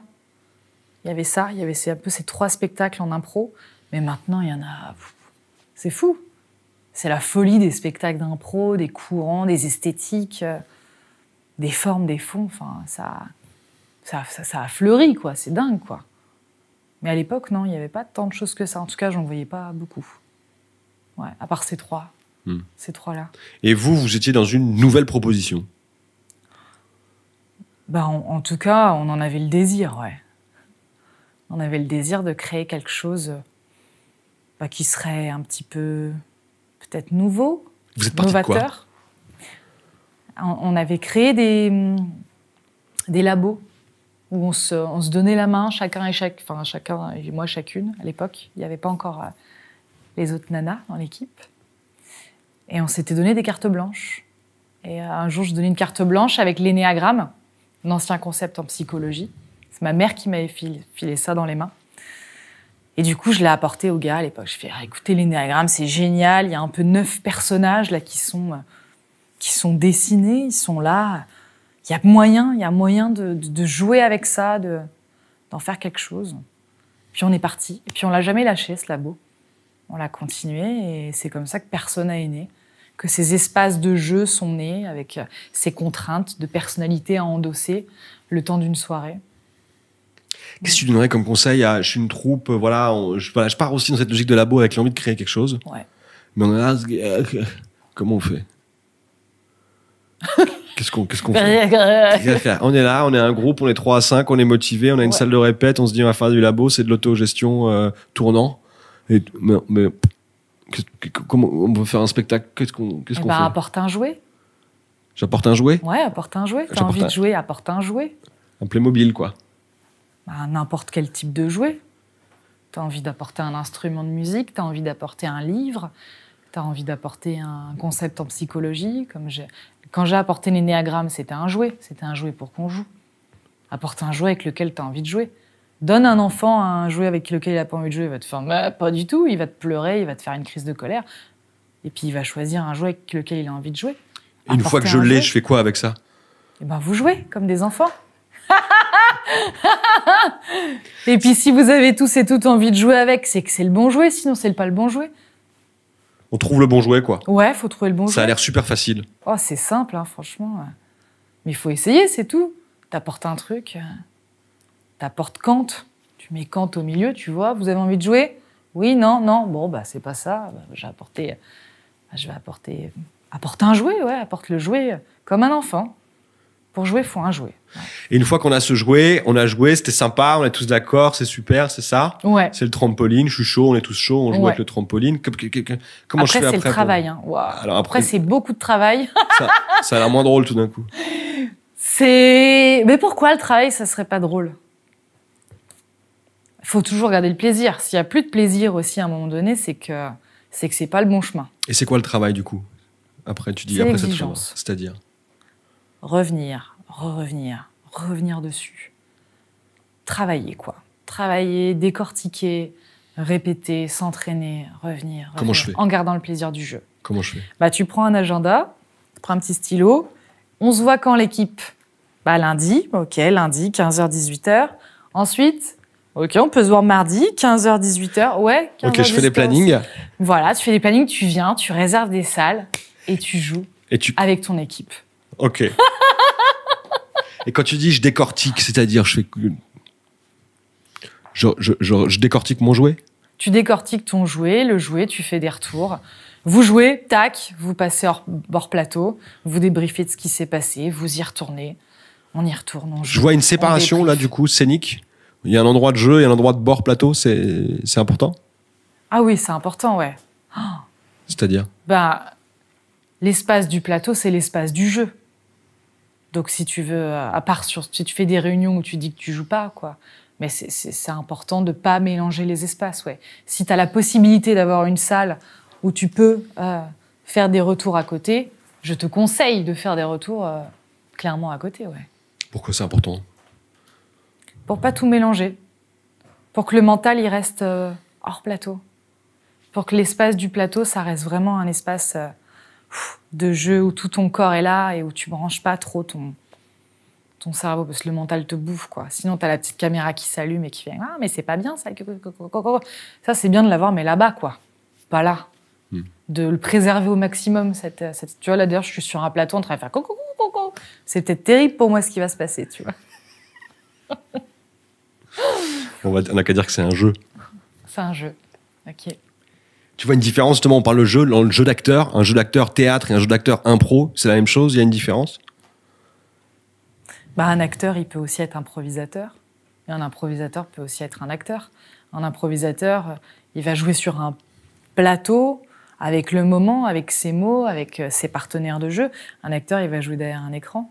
Il y avait ça, il y avait un peu ces 3 spectacles en impro. Mais maintenant, il y en a... C'est fou. C'est la folie des spectacles d'impro, des courants, des esthétiques, des formes, des fonds. Enfin, ça a fleuri, quoi. C'est dingue, quoi. Mais à l'époque, non, il n'y avait pas tant de choses que ça. En tout cas, j'en voyais pas beaucoup. Ouais, à part ces 3. Ces 3-là. Et vous étiez dans une nouvelle proposition? Bah, en tout cas, on en avait le désir, ouais. On avait le désir de créer quelque chose qui serait un petit peu, peut-être nouveau, vous êtes parti novateur. De quoi? On avait créé des labos où on se donnait la main, chacun et moi chacune. À l'époque, il n'y avait pas encore les autres nanas dans l'équipe. Et on s'était donné des cartes blanches. Et un jour, je donnais une carte blanche avec l'énéagramme, un ancien concept en psychologie. C'est ma mère qui m'avait filé ça dans les mains. Et du coup, je l'ai apporté aux gars à l'époque. Je fais, écoutez, l'énéagramme, c'est génial. Il y a un peu 9 personnages là qui sont dessinés, ils sont là. Il y a moyen de jouer avec ça, d'en faire quelque chose. Puis on est parti. Et puis on l'a jamais lâché, ce labo. On l'a continué et c'est comme ça que Persona est né. Que ces espaces de jeu sont nés avec ces contraintes de personnalité à endosser le temps d'une soirée. Qu'est-ce que tu donnerais comme conseil à... Je suis une troupe, voilà, je pars aussi dans cette logique de labo avec l'envie de créer quelque chose. Ouais. Mais on est là, comment on fait? Qu'est-ce qu'on fait? On est là, on est un groupe, on est 3 à 5, on est motivé, on a une salle de répète, on se dit on va faire du labo, c'est de l'autogestion tournant. Mais comment on peut faire un spectacle? Qu'est-ce qu'on fait? Apporte un jouet. J'apporte un jouet? Ouais, apporte un jouet. T'as envie de jouer, apporte un jouet. Un Playmobil, quoi. N'importe quel type de jouet. T'as envie d'apporter un instrument de musique, t'as envie d'apporter un livre, t'as envie d'apporter un concept en psychologie. Quand j'ai apporté l'énéagramme, c'était un jouet pour qu'on joue. Apporte un jouet avec lequel t'as envie de jouer. Donne un enfant un jouet avec lequel il n'a pas envie de jouer, il va te faire pas du tout, il va te pleurer, il va te faire une crise de colère. Et puis il va choisir un jouet avec lequel il a envie de jouer. Et une fois que je l'ai, je fais quoi avec ça? Vous jouez comme des enfants. Et puis si vous avez tous et toutes envie de jouer avec, c'est que c'est le bon jouet, sinon c'est pas le bon jouet. On trouve le bon jouet, quoi. Ouais, faut trouver le bon jouet. Ça a l'air super facile. Oh, c'est simple, hein, franchement. Mais il faut essayer, c'est tout. T'apportes un truc, t'apportes Kant, tu mets Kant au milieu, tu vois, vous avez envie de jouer? Oui, non, non, bon, c'est pas ça. Je vais apporter apporte un jouet, ouais, apporte le jouet comme un enfant. Pour jouer, il faut un jouet. Ouais. Et une fois qu'on a ce jouet, on a joué, c'était sympa, on est tous d'accord, c'est super, c'est ça? Ouais. C'est le trampoline, je suis chaud, on est tous chauds, on joue avec le trampoline. Comment après, je fais après? C'est le travail. Hein. Wow. Alors après, c'est beaucoup de travail. Ça a l'air moins drôle tout d'un coup. Mais pourquoi le travail, ça serait pas drôle? Il faut toujours garder le plaisir. S'il y a plus de plaisir aussi à un moment donné, c'est que c'est pas le bon chemin. Et c'est quoi le travail du coup? Après, tu dis après cette chose, c'est-à-dire revenir dessus. Travailler, quoi. Travailler, décortiquer, répéter, s'entraîner, revenir. Comment je fais? En gardant le plaisir du jeu. Comment je fais? Tu prends un agenda, tu prends un petit stylo, on se voit quand l'équipe? Lundi, ok, lundi, 15h, 18h. Ensuite, ok, on peut se voir mardi, 15h, 18h. Ouais, 15h, ok, je fais des plannings. Voilà, tu fais des plannings, tu viens, tu réserves des salles et tu joues avec ton équipe. Ok. Et quand tu dis je décortique, c'est-à-dire je décortique mon jouet? Tu décortiques ton jouet, le jouet, tu fais des retours. Vous jouez, tac, vous passez hors plateau, vous débriefez de ce qui s'est passé, vous y retournez, on y retourne, on joue. Je vois une séparation là du coup scénique. Il y a un endroit de jeu, il y a un endroit de bord plateau, c'est important? Ah oui, c'est important, ouais. Oh. C'est-à-dire? L'espace du plateau, c'est l'espace du jeu. Donc si tu veux, à part si tu fais des réunions où tu dis que tu joues pas, quoi. Mais c'est important de ne pas mélanger les espaces, ouais. Si tu as la possibilité d'avoir une salle où tu peux faire des retours à côté, je te conseille de faire des retours clairement à côté, ouais. Pourquoi c'est important? Pour pas tout mélanger. Pour que le mental, il reste hors plateau. Pour que l'espace du plateau, ça reste vraiment un espace de jeu où tout ton corps est là et où tu branches pas trop ton cerveau, parce que le mental te bouffe, quoi. Sinon, t'as la petite caméra qui s'allume et qui fait « Ah, mais c'est pas bien, ça. » Ça, c'est bien de l'avoir, mais là-bas, quoi. Pas là. De le préserver au maximum. Tu vois, là, d'ailleurs, je suis sur un plateau en train de faire « Coucou, coucou. » C'est peut-être terrible pour moi ce qui va se passer, tu vois. On n'a qu'à dire que c'est un jeu. C'est un jeu. OK. Tu vois une différence, justement, on parle de jeu, dans le jeu d'acteur, un jeu d'acteur théâtre et un jeu d'acteur impro, c'est la même chose, il y a une différence? Un acteur, il peut aussi être improvisateur. Et un improvisateur peut aussi être un acteur. Un improvisateur, il va jouer sur un plateau, avec le moment, avec ses mots, avec ses partenaires de jeu. Un acteur, il va jouer derrière un écran.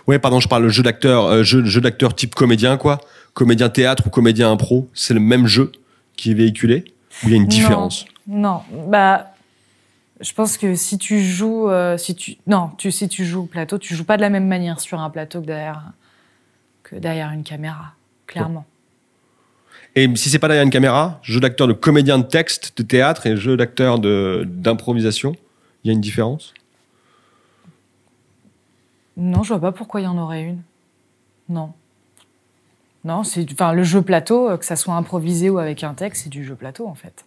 Ouais, pardon, je parle de jeu d'acteur, jeu d'acteur type comédien, quoi. Comédien théâtre ou comédien impro, c'est le même jeu qui est véhiculé? Ou il y a une différence? Non. Je pense que si tu joues, si tu joues au plateau, tu joues pas de la même manière sur un plateau que derrière une caméra, clairement. Et si c'est pas derrière une caméra, jeu d'acteur de comédien de texte, de théâtre et jeu d'acteur d'improvisation, il y a une différence? Non, je vois pas pourquoi il y en aurait une. Non, le jeu plateau, que ça soit improvisé ou avec un texte, c'est du jeu plateau, en fait.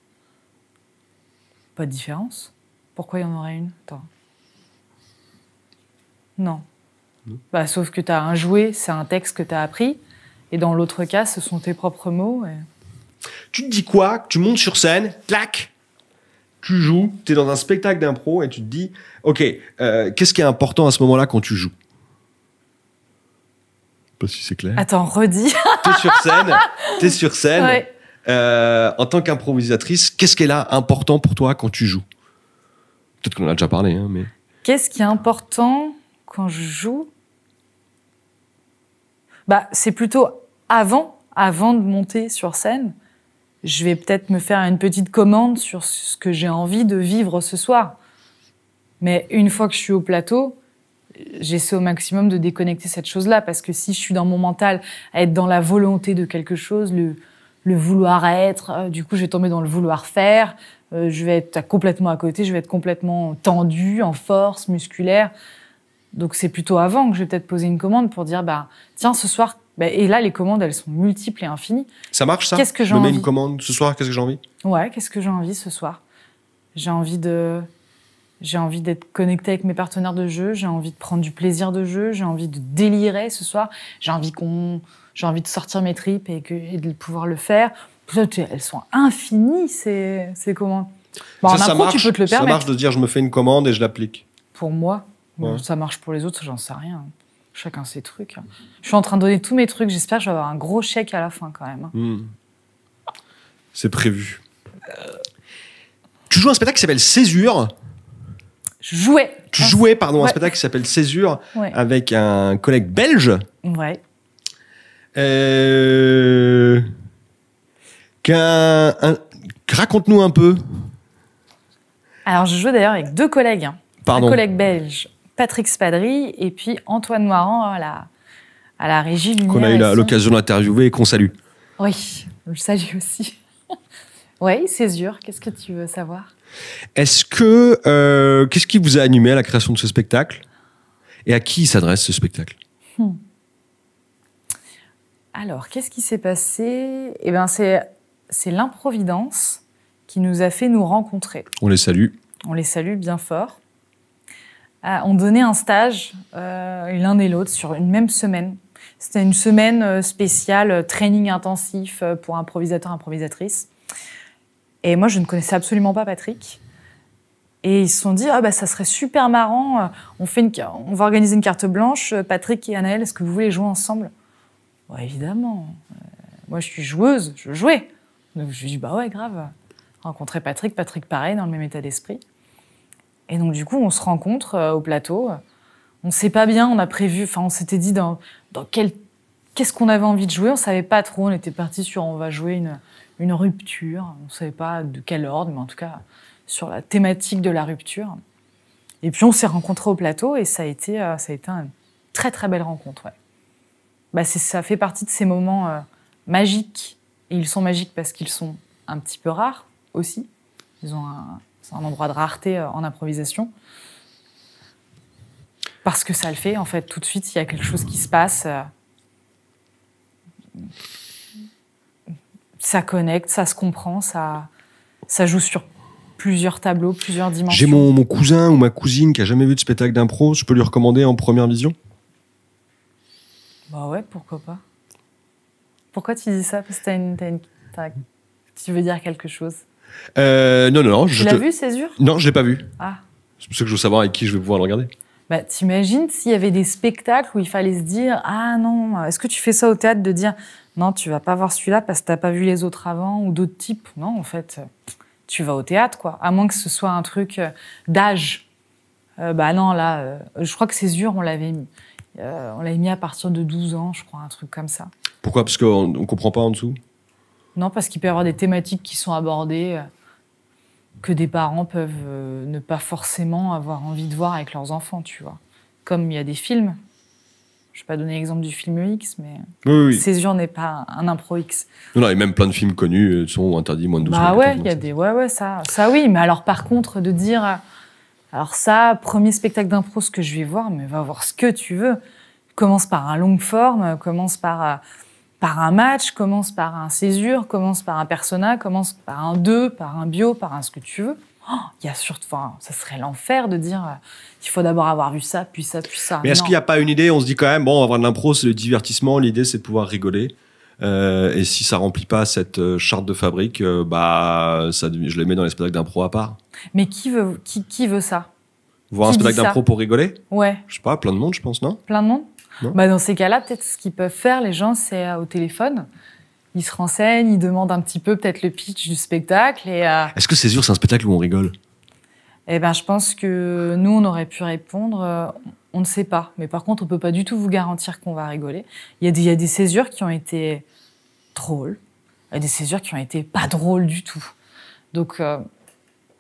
Pas de différence. Pourquoi il y en aurait une? Attends. Non. Sauf que tu as un jouet, c'est un texte que tu as appris, et dans l'autre cas, ce sont tes propres mots. Tu te dis quoi? Tu montes sur scène, clac, tu joues, tu es dans un spectacle d'impro et tu te dis, ok, qu'est-ce qui est important à ce moment-là quand tu joues? Je sais pas si c'est clair. Attends, redis. T'es sur scène. Ouais. En tant qu'improvisatrice, qu'est-ce qui est là important pour toi quand tu joues? Peut-être qu'on en a déjà parlé, hein, mais... Qu'est-ce qui est important quand je joue? C'est plutôt avant de monter sur scène. Je vais peut-être me faire une petite commande sur ce que j'ai envie de vivre ce soir. Mais une fois que je suis au plateau, j'essaie au maximum de déconnecter cette chose-là, parce que si je suis dans mon mental à être dans la volonté de quelque chose, le vouloir être, du coup je vais tomber dans le vouloir faire, je vais être complètement à côté, je vais être complètement tendue, en force, musculaire. Donc c'est plutôt avant que je vais peut-être poser une commande pour dire, tiens, ce soir, et là les commandes elles sont multiples et infinies. Ça marche ça? Qu'est-ce que j'ai Je me mets envie? une commande ce soir, qu'est-ce que j'ai envie? Ouais, qu'est-ce que j'ai envie ce soir? J'ai envie d'être connectée avec mes partenaires de jeu, j'ai envie de prendre du plaisir de jeu, j'ai envie de délirer ce soir, j'ai envie de sortir mes tripes et de pouvoir le faire. Elles sont infinies, ces commandes. En impro, tu peux te le permettre. Ça marche de dire je me fais une commande et je l'applique. Pour moi, ouais. Ça marche pour les autres, j'en sais rien. Chacun ses trucs. Je suis en train de donner tous mes trucs, j'espère que je vais avoir un gros chèque à la fin quand même. C'est prévu. Tu joues un spectacle qui s'appelle Césure. Tu jouais, un spectacle qui s'appelle Césure, avec un collègue belge. Ouais. Raconte-nous un peu. Alors, je joue d'ailleurs avec 2 collègues. Pardon. Un collègue belge, Patrick Spadry, et puis Antoine Moiran à la régie lumière. Qu'on a eu l'occasion d'interviewer et qu'on salue. Oui, je le salue aussi. Oui, Césure, qu'est-ce que tu veux savoir? Qu'est-ce qui vous a animé à la création de ce spectacle? Et à qui s'adresse ce spectacle? Alors, qu'est-ce qui s'est passé? C'est l'improvidence qui nous a fait nous rencontrer. On les salue. On les salue bien fort. On donnait un stage, l'un et l'autre, sur une même semaine. C'était une semaine spéciale, training intensif pour improvisateurs, improvisatrices. Et moi, je ne connaissais absolument pas Patrick. Et ils se sont dit, ça serait super marrant, on va organiser une carte blanche, Patrick et Anaëlle, est-ce que vous voulez jouer ensemble? Évidemment. Moi, je suis joueuse, je veux jouer. Donc, je lui dis, ouais, grave. Rencontrer Patrick pareil, dans le même état d'esprit. Et donc, du coup, on se rencontre au plateau. On ne sait pas bien, on s'était dit dans quel qu'est-ce qu'on avait envie de jouer. On savait pas trop. On était parti sur on va jouer une rupture. On savait pas de quel ordre, mais en tout cas sur la thématique de la rupture. Et puis on s'est rencontrés au plateau et ça a été une très très belle rencontre. Ouais. Bah, ça fait partie de ces moments magiques. Et ils sont magiques parce qu'ils sont un petit peu rares aussi. C'est un endroit de rareté en improvisation. Parce que ça le fait, en fait, tout de suite, il y a quelque chose qui se passe. Ça connecte, ça se comprend, ça joue sur plusieurs tableaux, plusieurs dimensions. J'ai mon cousin ou ma cousine qui a jamais vu de spectacle d'impro, je peux lui recommander en première vision? Bah ouais, pourquoi pas. Pourquoi tu dis ça? Parce que tu veux dire quelque chose? Non. Tu l'as vu, Césure? Non, je l'ai pas vu. Ah. C'est pour ça que je veux savoir avec qui je vais pouvoir le regarder. Bah, t'imagines s'il y avait des spectacles où il fallait se dire « Ah non, est-ce que tu fais ça au théâtre de dire « Non, tu vas pas voir celui-là parce que t'as pas vu les autres avant ou d'autres types ?» Non, en fait, tu vas au théâtre, quoi. À moins que ce soit un truc d'âge. Bah non, là, je crois que Césure, on l'avait mis à partir de 12 ans, je crois, un truc comme ça. Pourquoi? Parce qu'on comprend pas en dessous? Non, parce qu'il peut y avoir des thématiques qui sont abordées que des parents peuvent ne pas forcément avoir envie de voir avec leurs enfants, tu vois. Comme il y a des films. Je vais pas donner l'exemple du film X, mais Oui. Césure n'est pas un impro X. Non, il y a même plein de films connus sont interdits moins de 12 ans. Bah ouais, il y a des... Ouais, ça oui. Mais alors, par contre, de dire... Alors ça, premier spectacle d'impro, ce que je vais voir, mais va voir ce que tu veux. Commence par un long forme, commence par un match, commence par un césure, commence par un persona, commence par un 2, par un bio, par un ce que tu veux. Il y a surtout, ça serait l'enfer de dire il faut d'abord avoir vu ça, puis ça, puis ça. Mais est-ce qu'il n'y a pas une idée? On se dit quand même, bon, on va voir de l'impro, c'est le divertissement. L'idée, c'est de pouvoir rigoler. Et si ça remplit pas cette charte de fabrique, je les mets dans les spectacles d'impro à part. Mais qui veut ça? Voir un spectacle d'impro pour rigoler? Ouais. Je sais pas, plein de monde, je pense, non? Plein de monde? Non. Bah dans ces cas-là, peut-être ce qu'ils peuvent faire, les gens, c'est au téléphone. Ils se renseignent, ils demandent un petit peu peut-être le pitch du spectacle. Est-ce que Césure, c'est un spectacle où on rigole? Eh ben, je pense que nous, on aurait pu répondre, on ne sait pas. Mais par contre, on peut pas du tout vous garantir qu'on va rigoler. Il y a des césures qui ont été drôles, il y a des césures qui ont été pas drôles du tout. Donc,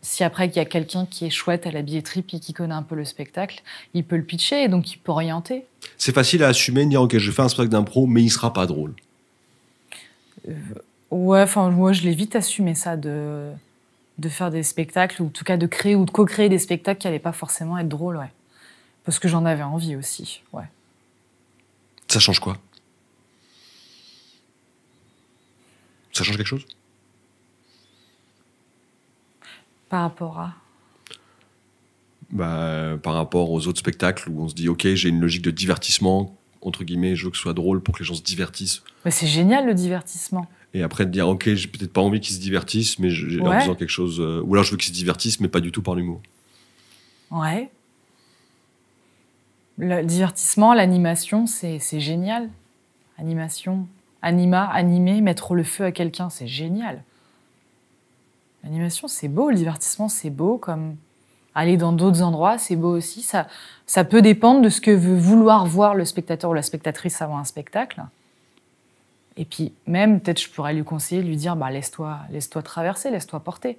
si après qu'il y a quelqu'un qui est chouette à la billetterie puis qui connaît un peu le spectacle, il peut le pitcher et donc il peut orienter. C'est facile à assumer, de dire ok, je fais un spectacle d'impro, mais il sera pas drôle. Ouais, enfin moi je l'ai vite assumé ça de faire des spectacles ou en tout cas de créer ou de co-créer des spectacles qui n'allaient pas forcément être drôles, ouais. Parce que j'en avais envie aussi, ouais. Ça change quoi? Ça change quelque chose? Par rapport à... Par rapport aux autres spectacles où on se dit ok, j'ai une logique de divertissement, entre guillemets, je veux que ce soit drôle pour que les gens se divertissent. Mais c'est génial le divertissement. Et après de dire ok, j'ai peut-être pas envie qu'ils se divertissent, mais en faisant quelque chose, ou alors je veux qu'ils se divertissent, mais pas du tout par l'humour. Ouais. Le divertissement, l'animation, c'est génial. Animation, animer, mettre le feu à quelqu'un, c'est génial. L'animation, c'est beau, le divertissement, c'est beau, comme aller dans d'autres endroits, c'est beau aussi. Ça peut dépendre de ce que veut vouloir voir le spectateur ou la spectatrice avant un spectacle. Et puis même, peut-être je pourrais lui conseiller, lui dire laisse-toi traverser, laisse-toi porter.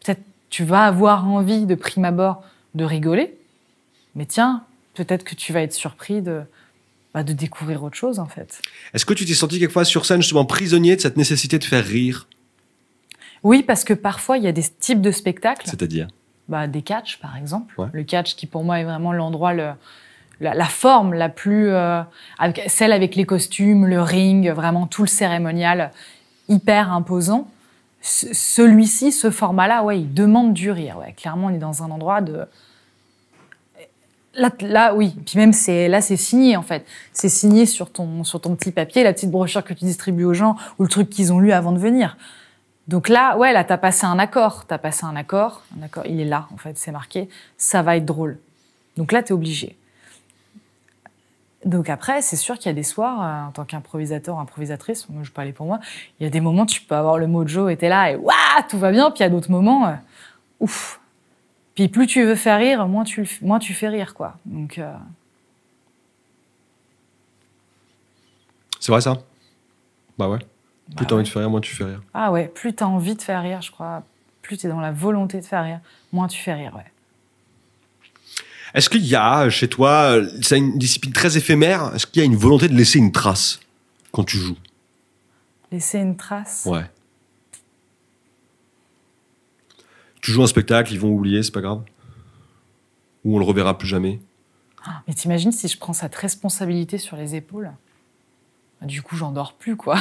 Peut-être tu vas avoir envie de prime abord de rigoler, mais tiens, peut-être que tu vas être surpris de découvrir autre chose en fait. Est-ce que tu t'es senti quelquefois sur scène justement prisonnier de cette nécessité de faire rire? Oui, parce que parfois il y a des types de spectacles. C'est-à-dire? Des catchs par exemple. Ouais. Le catch qui pour moi est vraiment l'endroit, la forme la plus... celle avec les costumes, le ring, vraiment tout le cérémonial hyper imposant. Celui-ci, ce format-là, ouais, il demande du rire. Ouais. Clairement, on est dans un endroit de... Là, oui. Puis même, c'est signé, en fait. C'est signé sur ton petit papier, la petite brochure que tu distribues aux gens ou le truc qu'ils ont lu avant de venir. Donc là, ouais, là, t'as passé un accord. Un accord, il est là, en fait, c'est marqué. Ça va être drôle. Donc là, t'es obligé. Donc après, c'est sûr qu'il y a des soirs, en tant qu'improvisateur, improvisatrice, moi, je peux parler pour moi, il y a des moments, tu peux avoir le mojo et t'es là et waouh, tout va bien. Puis il y a d'autres moments, ouf. Puis plus tu veux faire rire, moins tu fais rire, quoi. Donc C'est vrai, ça? Bah ouais. Plus Bah t'as envie ouais. de faire rire, moins tu fais rire. Ah ouais, plus t'as envie de faire rire, je crois, plus t'es dans la volonté de faire rire, moins tu fais rire, ouais. Est-ce qu'il y a, chez toi, c'est une discipline très éphémère, est-ce qu'il y a une volonté de laisser une trace quand tu joues? Laisser une trace. Ouais. Tu joues un spectacle, ils vont oublier, c'est pas grave? Ou on le reverra plus jamais? Mais t'imagines si je prends cette responsabilité sur les épaules? Du coup, j'en dors plus, quoi.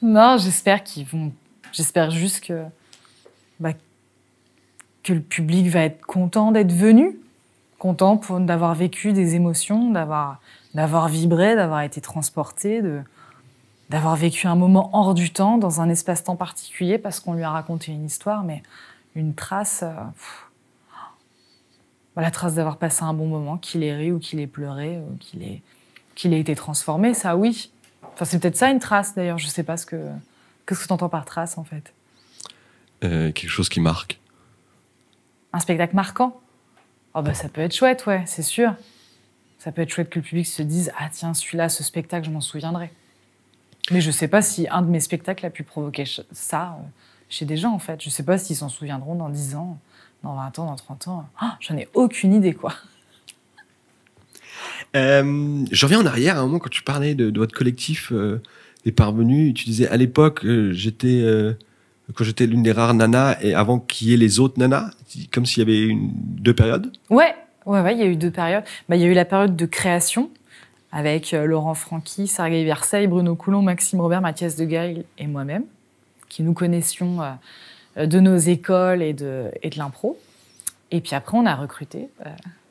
Non, j'espère qu'ils vont. J'espère juste que. Bah, que le public va être content d'être venu. Content d'avoir vécu des émotions, d'avoir vibré, d'avoir été transporté, d'avoir vécu un moment hors du temps, dans un espace-temps particulier, parce qu'on lui a raconté une histoire, mais une trace. La trace d'avoir passé un bon moment, qu'il ait ri ou qu'il ait pleuré, ou qu'il ait été transformé, ça oui. Enfin, c'est peut-être ça une trace d'ailleurs, je sais pas qu'est-ce que tu entends par trace en fait. Quelque chose qui marque. Un spectacle marquant? Oh bah ça peut être chouette, ouais, c'est sûr. Ça peut être chouette que le public se dise « Ah tiens, celui-là, ce spectacle, je m'en souviendrai ». Mais je sais pas si un de mes spectacles a pu provoquer ça chez des gens en fait. Je sais pas s'ils s'en souviendront dans 10 ans, dans 20 ans, dans 30 ans. Oh, j'en ai aucune idée quoi. Je reviens en arrière à un moment quand tu parlais de votre collectif des parvenus. Tu disais à l'époque, quand j'étais l'une des rares nanas et avant qu'il y ait les autres nanas, comme s'il y avait deux périodes. Ouais, il y a eu 2 périodes. Bah, il y a eu la période de création avec Laurent Franqui, Sergueï Verseil, Bruno Coulon, Maxime Robert, Mathias de Gail et moi-même, qui nous connaissions de nos écoles et de l'impro. Et puis après, on a recruté,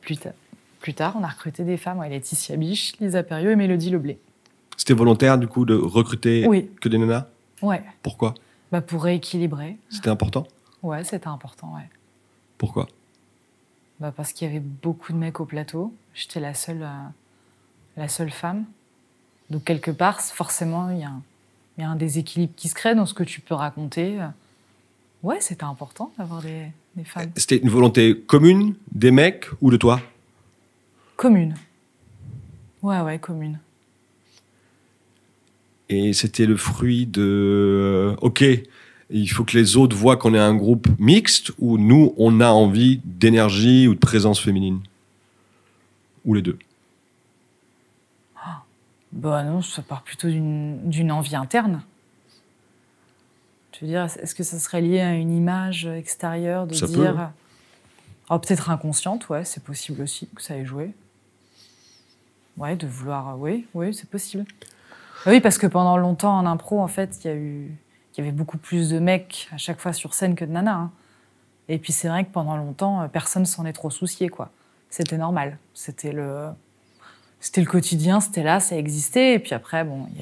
plus tard, on a recruté des femmes, Laetitia Biche, Lisa Perriot et Mélodie Leblé. C'était volontaire, du coup, de recruter Oui. que des nanas? Ouais. Pourquoi? Bah, pour rééquilibrer. C'était important? Ouais, c'était important, ouais. Pourquoi? Bah, parce qu'il y avait beaucoup de mecs au plateau. J'étais la seule femme. Donc, quelque part, forcément, il y a un déséquilibre qui se crée dans ce que tu peux raconter. Ouais, c'était important d'avoir des femmes. C'était une volonté commune des mecs ou de toi? Commune. Ouais, commune. Et c'était le fruit de ok, il faut que les autres voient qu'on est un groupe mixte, ou nous, on a envie d'énergie ou de présence féminine? Ou les deux? Bah non, ça part plutôt d'une envie interne. Je veux dire, est-ce que ça serait lié à une image extérieure de Ça dire... peut. Oh, peut-être inconsciente, ouais, c'est possible aussi que ça ait joué. Ouais, de vouloir... Oui, c'est possible. Oui, parce que pendant longtemps, en impro, en fait, il y avait beaucoup plus de mecs à chaque fois sur scène que de nanas. Hein. Et puis c'est vrai que pendant longtemps, personne s'en est trop soucié, quoi. C'était normal. C'était le quotidien, c'était là, ça existait. Et puis après, bon, il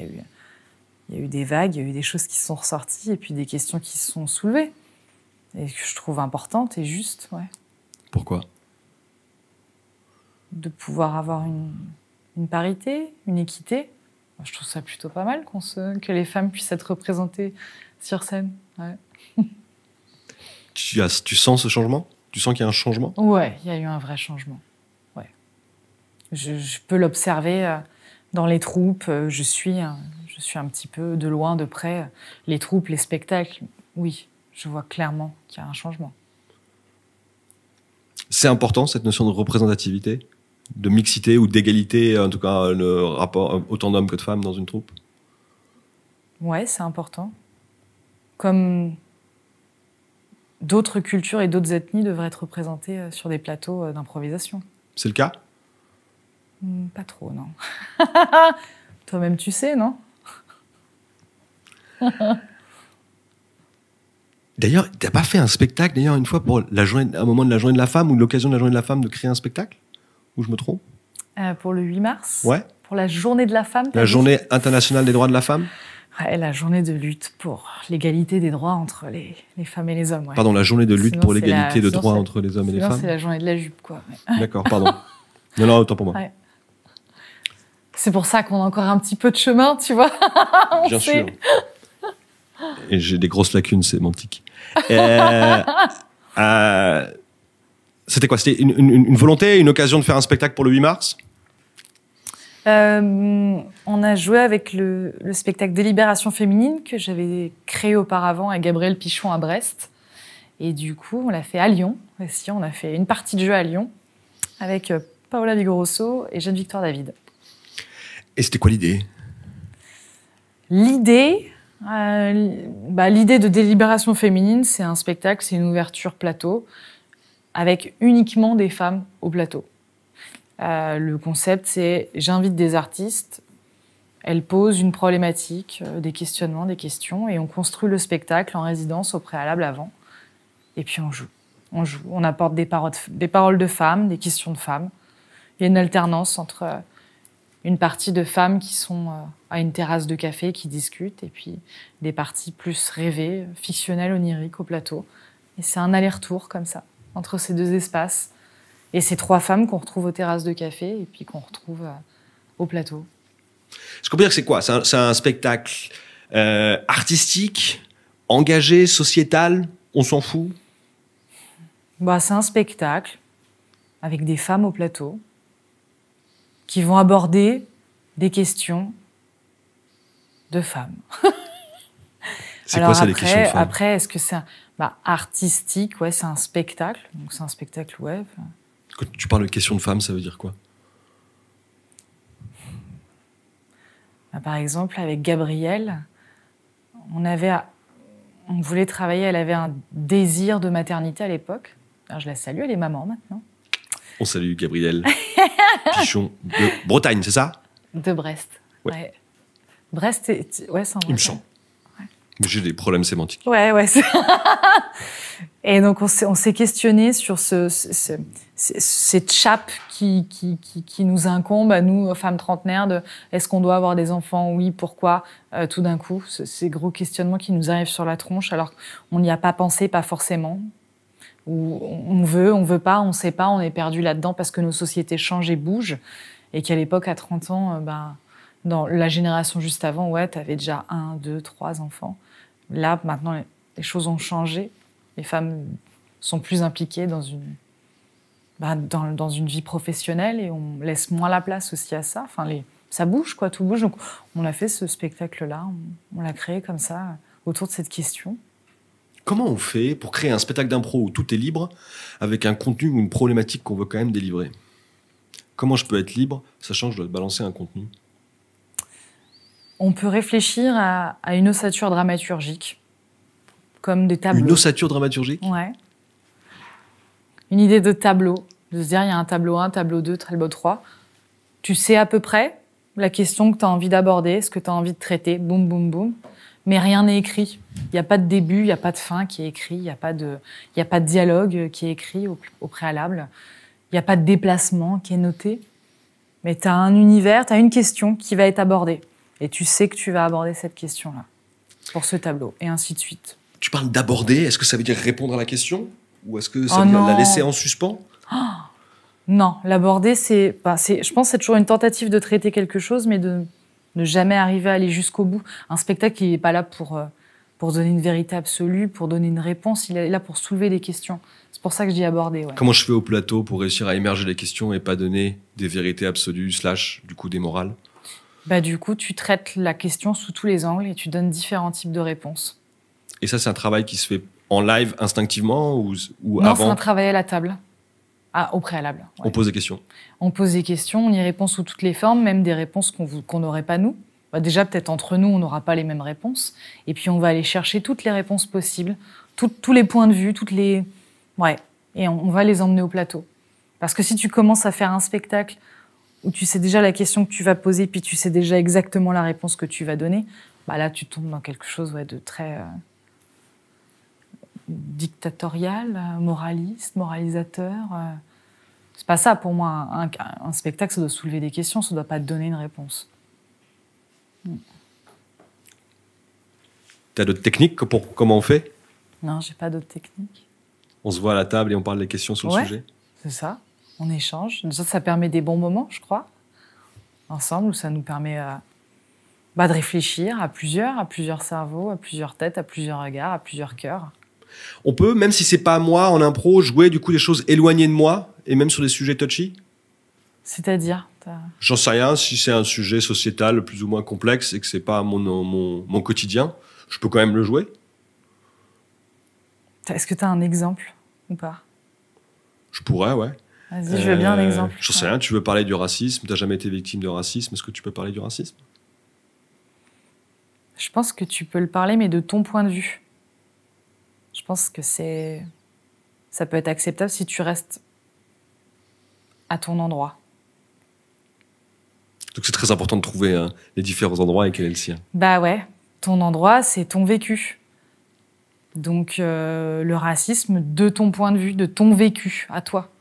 y a eu des vagues, il y a eu des choses qui sont ressorties et puis des questions qui se sont soulevées. Et que je trouve importantes et justes, ouais. Pourquoi? De pouvoir avoir une parité, une équité. Je trouve ça plutôt pas mal que les femmes puissent être représentées sur scène. Ouais. Tu sens ce changement? Tu sens qu'il y a un changement? Ouais, il y a eu un vrai changement. Ouais. Je peux l'observer dans les troupes. Je suis un petit peu de loin, de près. Les troupes, les spectacles, oui, je vois clairement qu'il y a un changement. C'est important, cette notion de représentativité, de mixité ou d'égalité, en tout cas le rapport autant d'hommes que de femmes dans une troupe? Ouais, c'est important. Comme d'autres cultures et d'autres ethnies devraient être représentées sur des plateaux d'improvisation. C'est le cas? Pas trop, non. Toi-même, tu sais, non? D'ailleurs, t'as pas fait un spectacle, d'ailleurs, une fois pour un moment de la journée de la femme ou l'occasion de la journée de la femme de créer un spectacle? Ou je me trompe? Pour le 8 mars? Ouais. Pour la journée de la femme? La journée internationale des droits de la femme? Ouais, la journée de lutte pour l'égalité des droits entre les femmes et les hommes. Ouais. Pardon, la journée de lutte Sinon, pour c'est l'égalité de sinon, droits c'est- entre les hommes et les Sinon, femmes? c'est la journée de la jupe, quoi. Ouais. D'accord, pardon. Non, autant pour moi. Ouais. C'est pour ça qu'on a encore un petit peu de chemin, tu vois. On Bien sait. sûr. Et j'ai des grosses lacunes sémantiques. C'était quoi? C'était une volonté, une occasion de faire un spectacle pour le 8 mars? On a joué avec le spectacle Délibération féminine que j'avais créé auparavant avec Gabriel Pichon à Brest. Et du coup, on l'a fait à Lyon. Aussi, on a fait une partie de jeu à Lyon avec Paola Vigoroso et Jeanne-Victoire David. Et c'était quoi l'idée? L'idée de Délibération féminine, c'est un spectacle, c'est une ouverture plateau avec uniquement des femmes au plateau. Le concept, c'est j'invite des artistes, elles posent une problématique, des questionnements, des questions, et on construit le spectacle en résidence au préalable avant. Et puis on joue. On apporte des paroles de femmes, des questions de femmes. Il y a une alternance entre une partie de femmes qui sont à une terrasse de café, qui discutent, et puis des parties plus rêvées, fictionnelles, oniriques au plateau. Et c'est un aller-retour comme ça, entre ces deux espaces. Et ces trois femmes qu'on retrouve aux terrasses de café et puis qu'on retrouve au plateau. Ce qu'on peut dire que c'est quoi? C'est un spectacle artistique, engagé, sociétal, on s'en fout? C'est un spectacle avec des femmes au plateau qui vont aborder des questions de femmes. C'est quoi ça, les questions de femmes? Après, est-ce que c'est artistique? Ouais, c'est un spectacle. Donc c'est un spectacle web. Quand tu parles de questions de femmes, ça veut dire quoi? Par exemple, avec Gabrielle, on voulait travailler, elle avait un désir de maternité à l'époque. Alors, je la salue, elle est maman maintenant. On salue Gabrielle Pichon de Bretagne, c'est ça? De Brest. Ouais. Brest, c'est en Bretagne. Il me semble. Ouais. J'ai des problèmes sémantiques. Ouais. Et donc, on s'est questionné sur cette chape qui nous incombe à nous, femmes trentenaires, de est-ce qu'on doit avoir des enfants? Oui, pourquoi? Tout d'un coup, ces gros questionnements qui nous arrivent sur la tronche, alors qu'on n'y a pas pensé, pas forcément. Ou on veut pas, on sait pas, on est perdu là-dedans parce que nos sociétés changent et bougent. Et qu'à l'époque, à 30 ans, dans la génération juste avant, ouais, t'avais déjà 1, 2, 3 enfants. Là, maintenant, les choses ont changé. Les femmes sont plus impliquées dans une vie professionnelle et on laisse moins la place aussi à ça. Enfin, ça bouge, quoi, tout bouge. Donc, on a fait ce spectacle-là, on l'a créé comme ça, autour de cette question. Comment on fait pour créer un spectacle d'impro où tout est libre, avec un contenu ou une problématique qu'on veut quand même délivrer? Comment je peux être libre, sachant que je dois balancer un contenu? On peut réfléchir à une ossature dramaturgique, comme des tableaux. Une ossature dramaturgique? Ouais. Une idée de tableau, de se dire il y a un tableau 1, tableau 2, tableau 3. Tu sais à peu près la question que tu as envie d'aborder, ce que tu as envie de traiter, boum, boum, boum. Mais rien n'est écrit. Il n'y a pas de début, il n'y a pas de fin qui est écrit, il n'y a pas de dialogue qui est écrit au préalable. Il n'y a pas de déplacement qui est noté. Mais tu as un univers, tu as une question qui va être abordée. Et tu sais que tu vas aborder cette question-là pour ce tableau, et ainsi de suite. Tu parles d'aborder, est-ce que ça veut dire répondre à la question? Ou est-ce que ça veut dire la laisser en suspens? Non, l'aborder, je pense que c'est toujours une tentative de traiter quelque chose, mais de ne jamais arriver à aller jusqu'au bout. Un spectacle, il n'est pas là pour donner une vérité absolue, pour donner une réponse, il est là pour soulever des questions. C'est pour ça que je dis aborder. Ouais. Comment je fais au plateau pour réussir à émerger les questions et pas donner des vérités absolues, / du coup des morales? Du coup, tu traites la question sous tous les angles et tu donnes différents types de réponses. Et ça, c'est un travail qui se fait en live instinctivement ou non, avant? C'est un travail à la table, au préalable. Ouais. On pose des questions? On pose des questions, on y répond sous toutes les formes, même des réponses qu'on n'aurait pas nous. Déjà, peut-être entre nous, on n'aura pas les mêmes réponses. Et puis, on va aller chercher toutes les réponses possibles, tous les points de vue, Ouais. Et on va les emmener au plateau. Parce que si tu commences à faire un spectacle où tu sais déjà la question que tu vas poser, puis tu sais déjà exactement la réponse que tu vas donner, là, tu tombes dans quelque chose de très dictatorial, moraliste, moralisateur. C'est pas ça, pour moi. Un spectacle, ça doit soulever des questions, ça doit pas te donner une réponse. T'as d'autres techniques pour comment on fait? Non, j'ai pas d'autres techniques. On se voit à la table et on parle des questions sur le sujet? C'est ça. On échange. Ça permet des bons moments, je crois, ensemble, où ça nous permet de réfléchir à plusieurs cerveaux, à plusieurs têtes, à plusieurs regards, à plusieurs cœurs. On peut, même si c'est pas moi en impro, jouer du coup des choses éloignées de moi et même sur des sujets touchy? C'est-à-dire, J'en sais rien. Si c'est un sujet sociétal plus ou moins complexe et que c'est pas mon quotidien, je peux quand même le jouer. Est-ce que tu as un exemple ou pas? Je pourrais, ouais. Vas-y, je veux bien un exemple. J'en sais rien. Tu veux parler du racisme? T'as jamais été victime de racisme? Est-ce que tu peux parler du racisme? Je pense que tu peux le parler, mais de ton point de vue. Je pense que ça peut être acceptable si tu restes à ton endroit. Donc c'est très important de trouver les différents endroits et quel est le sien. Bah ouais, ton endroit, c'est ton vécu. Donc le racisme de ton point de vue, de ton vécu, à toi.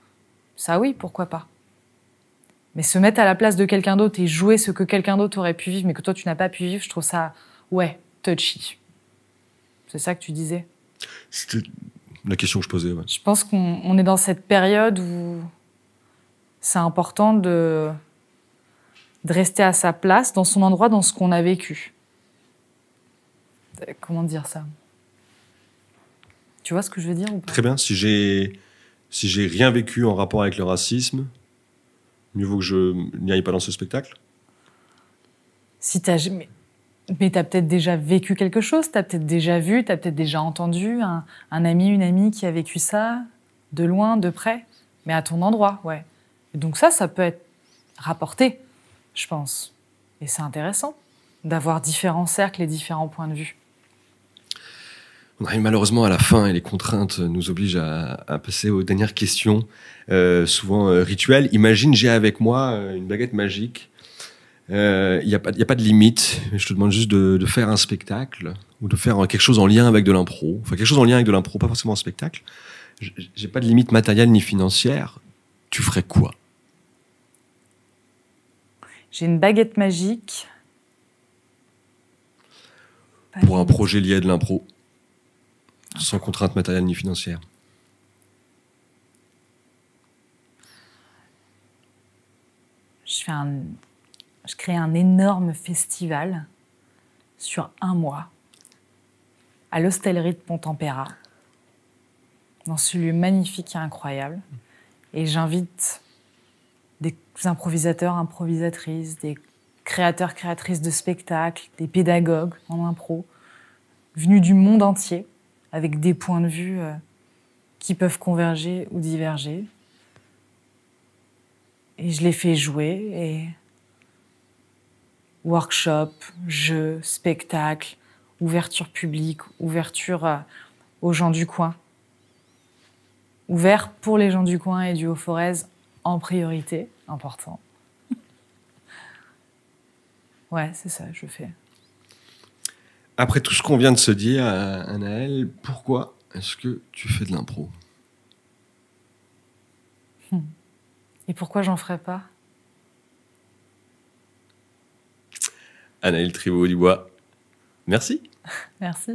Ça oui, pourquoi pas. Mais se mettre à la place de quelqu'un d'autre et jouer ce que quelqu'un d'autre aurait pu vivre, mais que toi tu n'as pas pu vivre, je trouve ça, ouais, touchy. C'est ça que tu disais? C'était la question que je posais, ouais. Je pense qu'on est dans cette période où c'est important de rester à sa place, dans son endroit, dans ce qu'on a vécu. Comment dire ça? Tu vois ce que je veux dire ou pas? Très bien. Si j'ai rien vécu en rapport avec le racisme, mieux vaut que je n'y aille pas dans ce spectacle. Si t'as jamais... Mais t'as peut-être déjà vécu quelque chose, t'as peut-être déjà vu, t'as peut-être déjà entendu un ami, une amie qui a vécu ça, de loin, de près, mais à ton endroit, ouais. Et donc ça peut être rapporté, je pense. Et c'est intéressant d'avoir différents cercles et différents points de vue. On arrive malheureusement à la fin et les contraintes nous obligent à passer aux dernières questions, souvent rituelles. Imagine, j'ai avec moi une baguette magique. Il n'y a pas de limite. Je te demande juste de faire un spectacle ou de faire quelque chose en lien avec de l'impro. Enfin, quelque chose en lien avec de l'impro, pas forcément un spectacle. J'ai pas de limite matérielle ni financière. Tu ferais quoi? J'ai une baguette magique. Pour un projet lié à de l'impro. Sans contrainte matérielle ni financière. Je crée un énorme festival sur 1 mois à l'hostellerie de Pont-Tempéra, dans ce lieu magnifique et incroyable. Et j'invite des improvisateurs, improvisatrices, des créateurs, créatrices de spectacles, des pédagogues en impro, venus du monde entier, avec des points de vue qui peuvent converger ou diverger. Et je les fais jouer, et workshop, jeux, spectacles, ouverture publique, ouverture aux gens du coin. Ouvert pour les gens du coin et du Haut-Forez en priorité, important. Ouais, c'est ça, je fais. Après tout ce qu'on vient de se dire, Anaëlle, pourquoi est-ce que tu fais de l'impro? Et pourquoi j'en ferais pas? Anaëlle Tribault-Dubois, merci. Merci.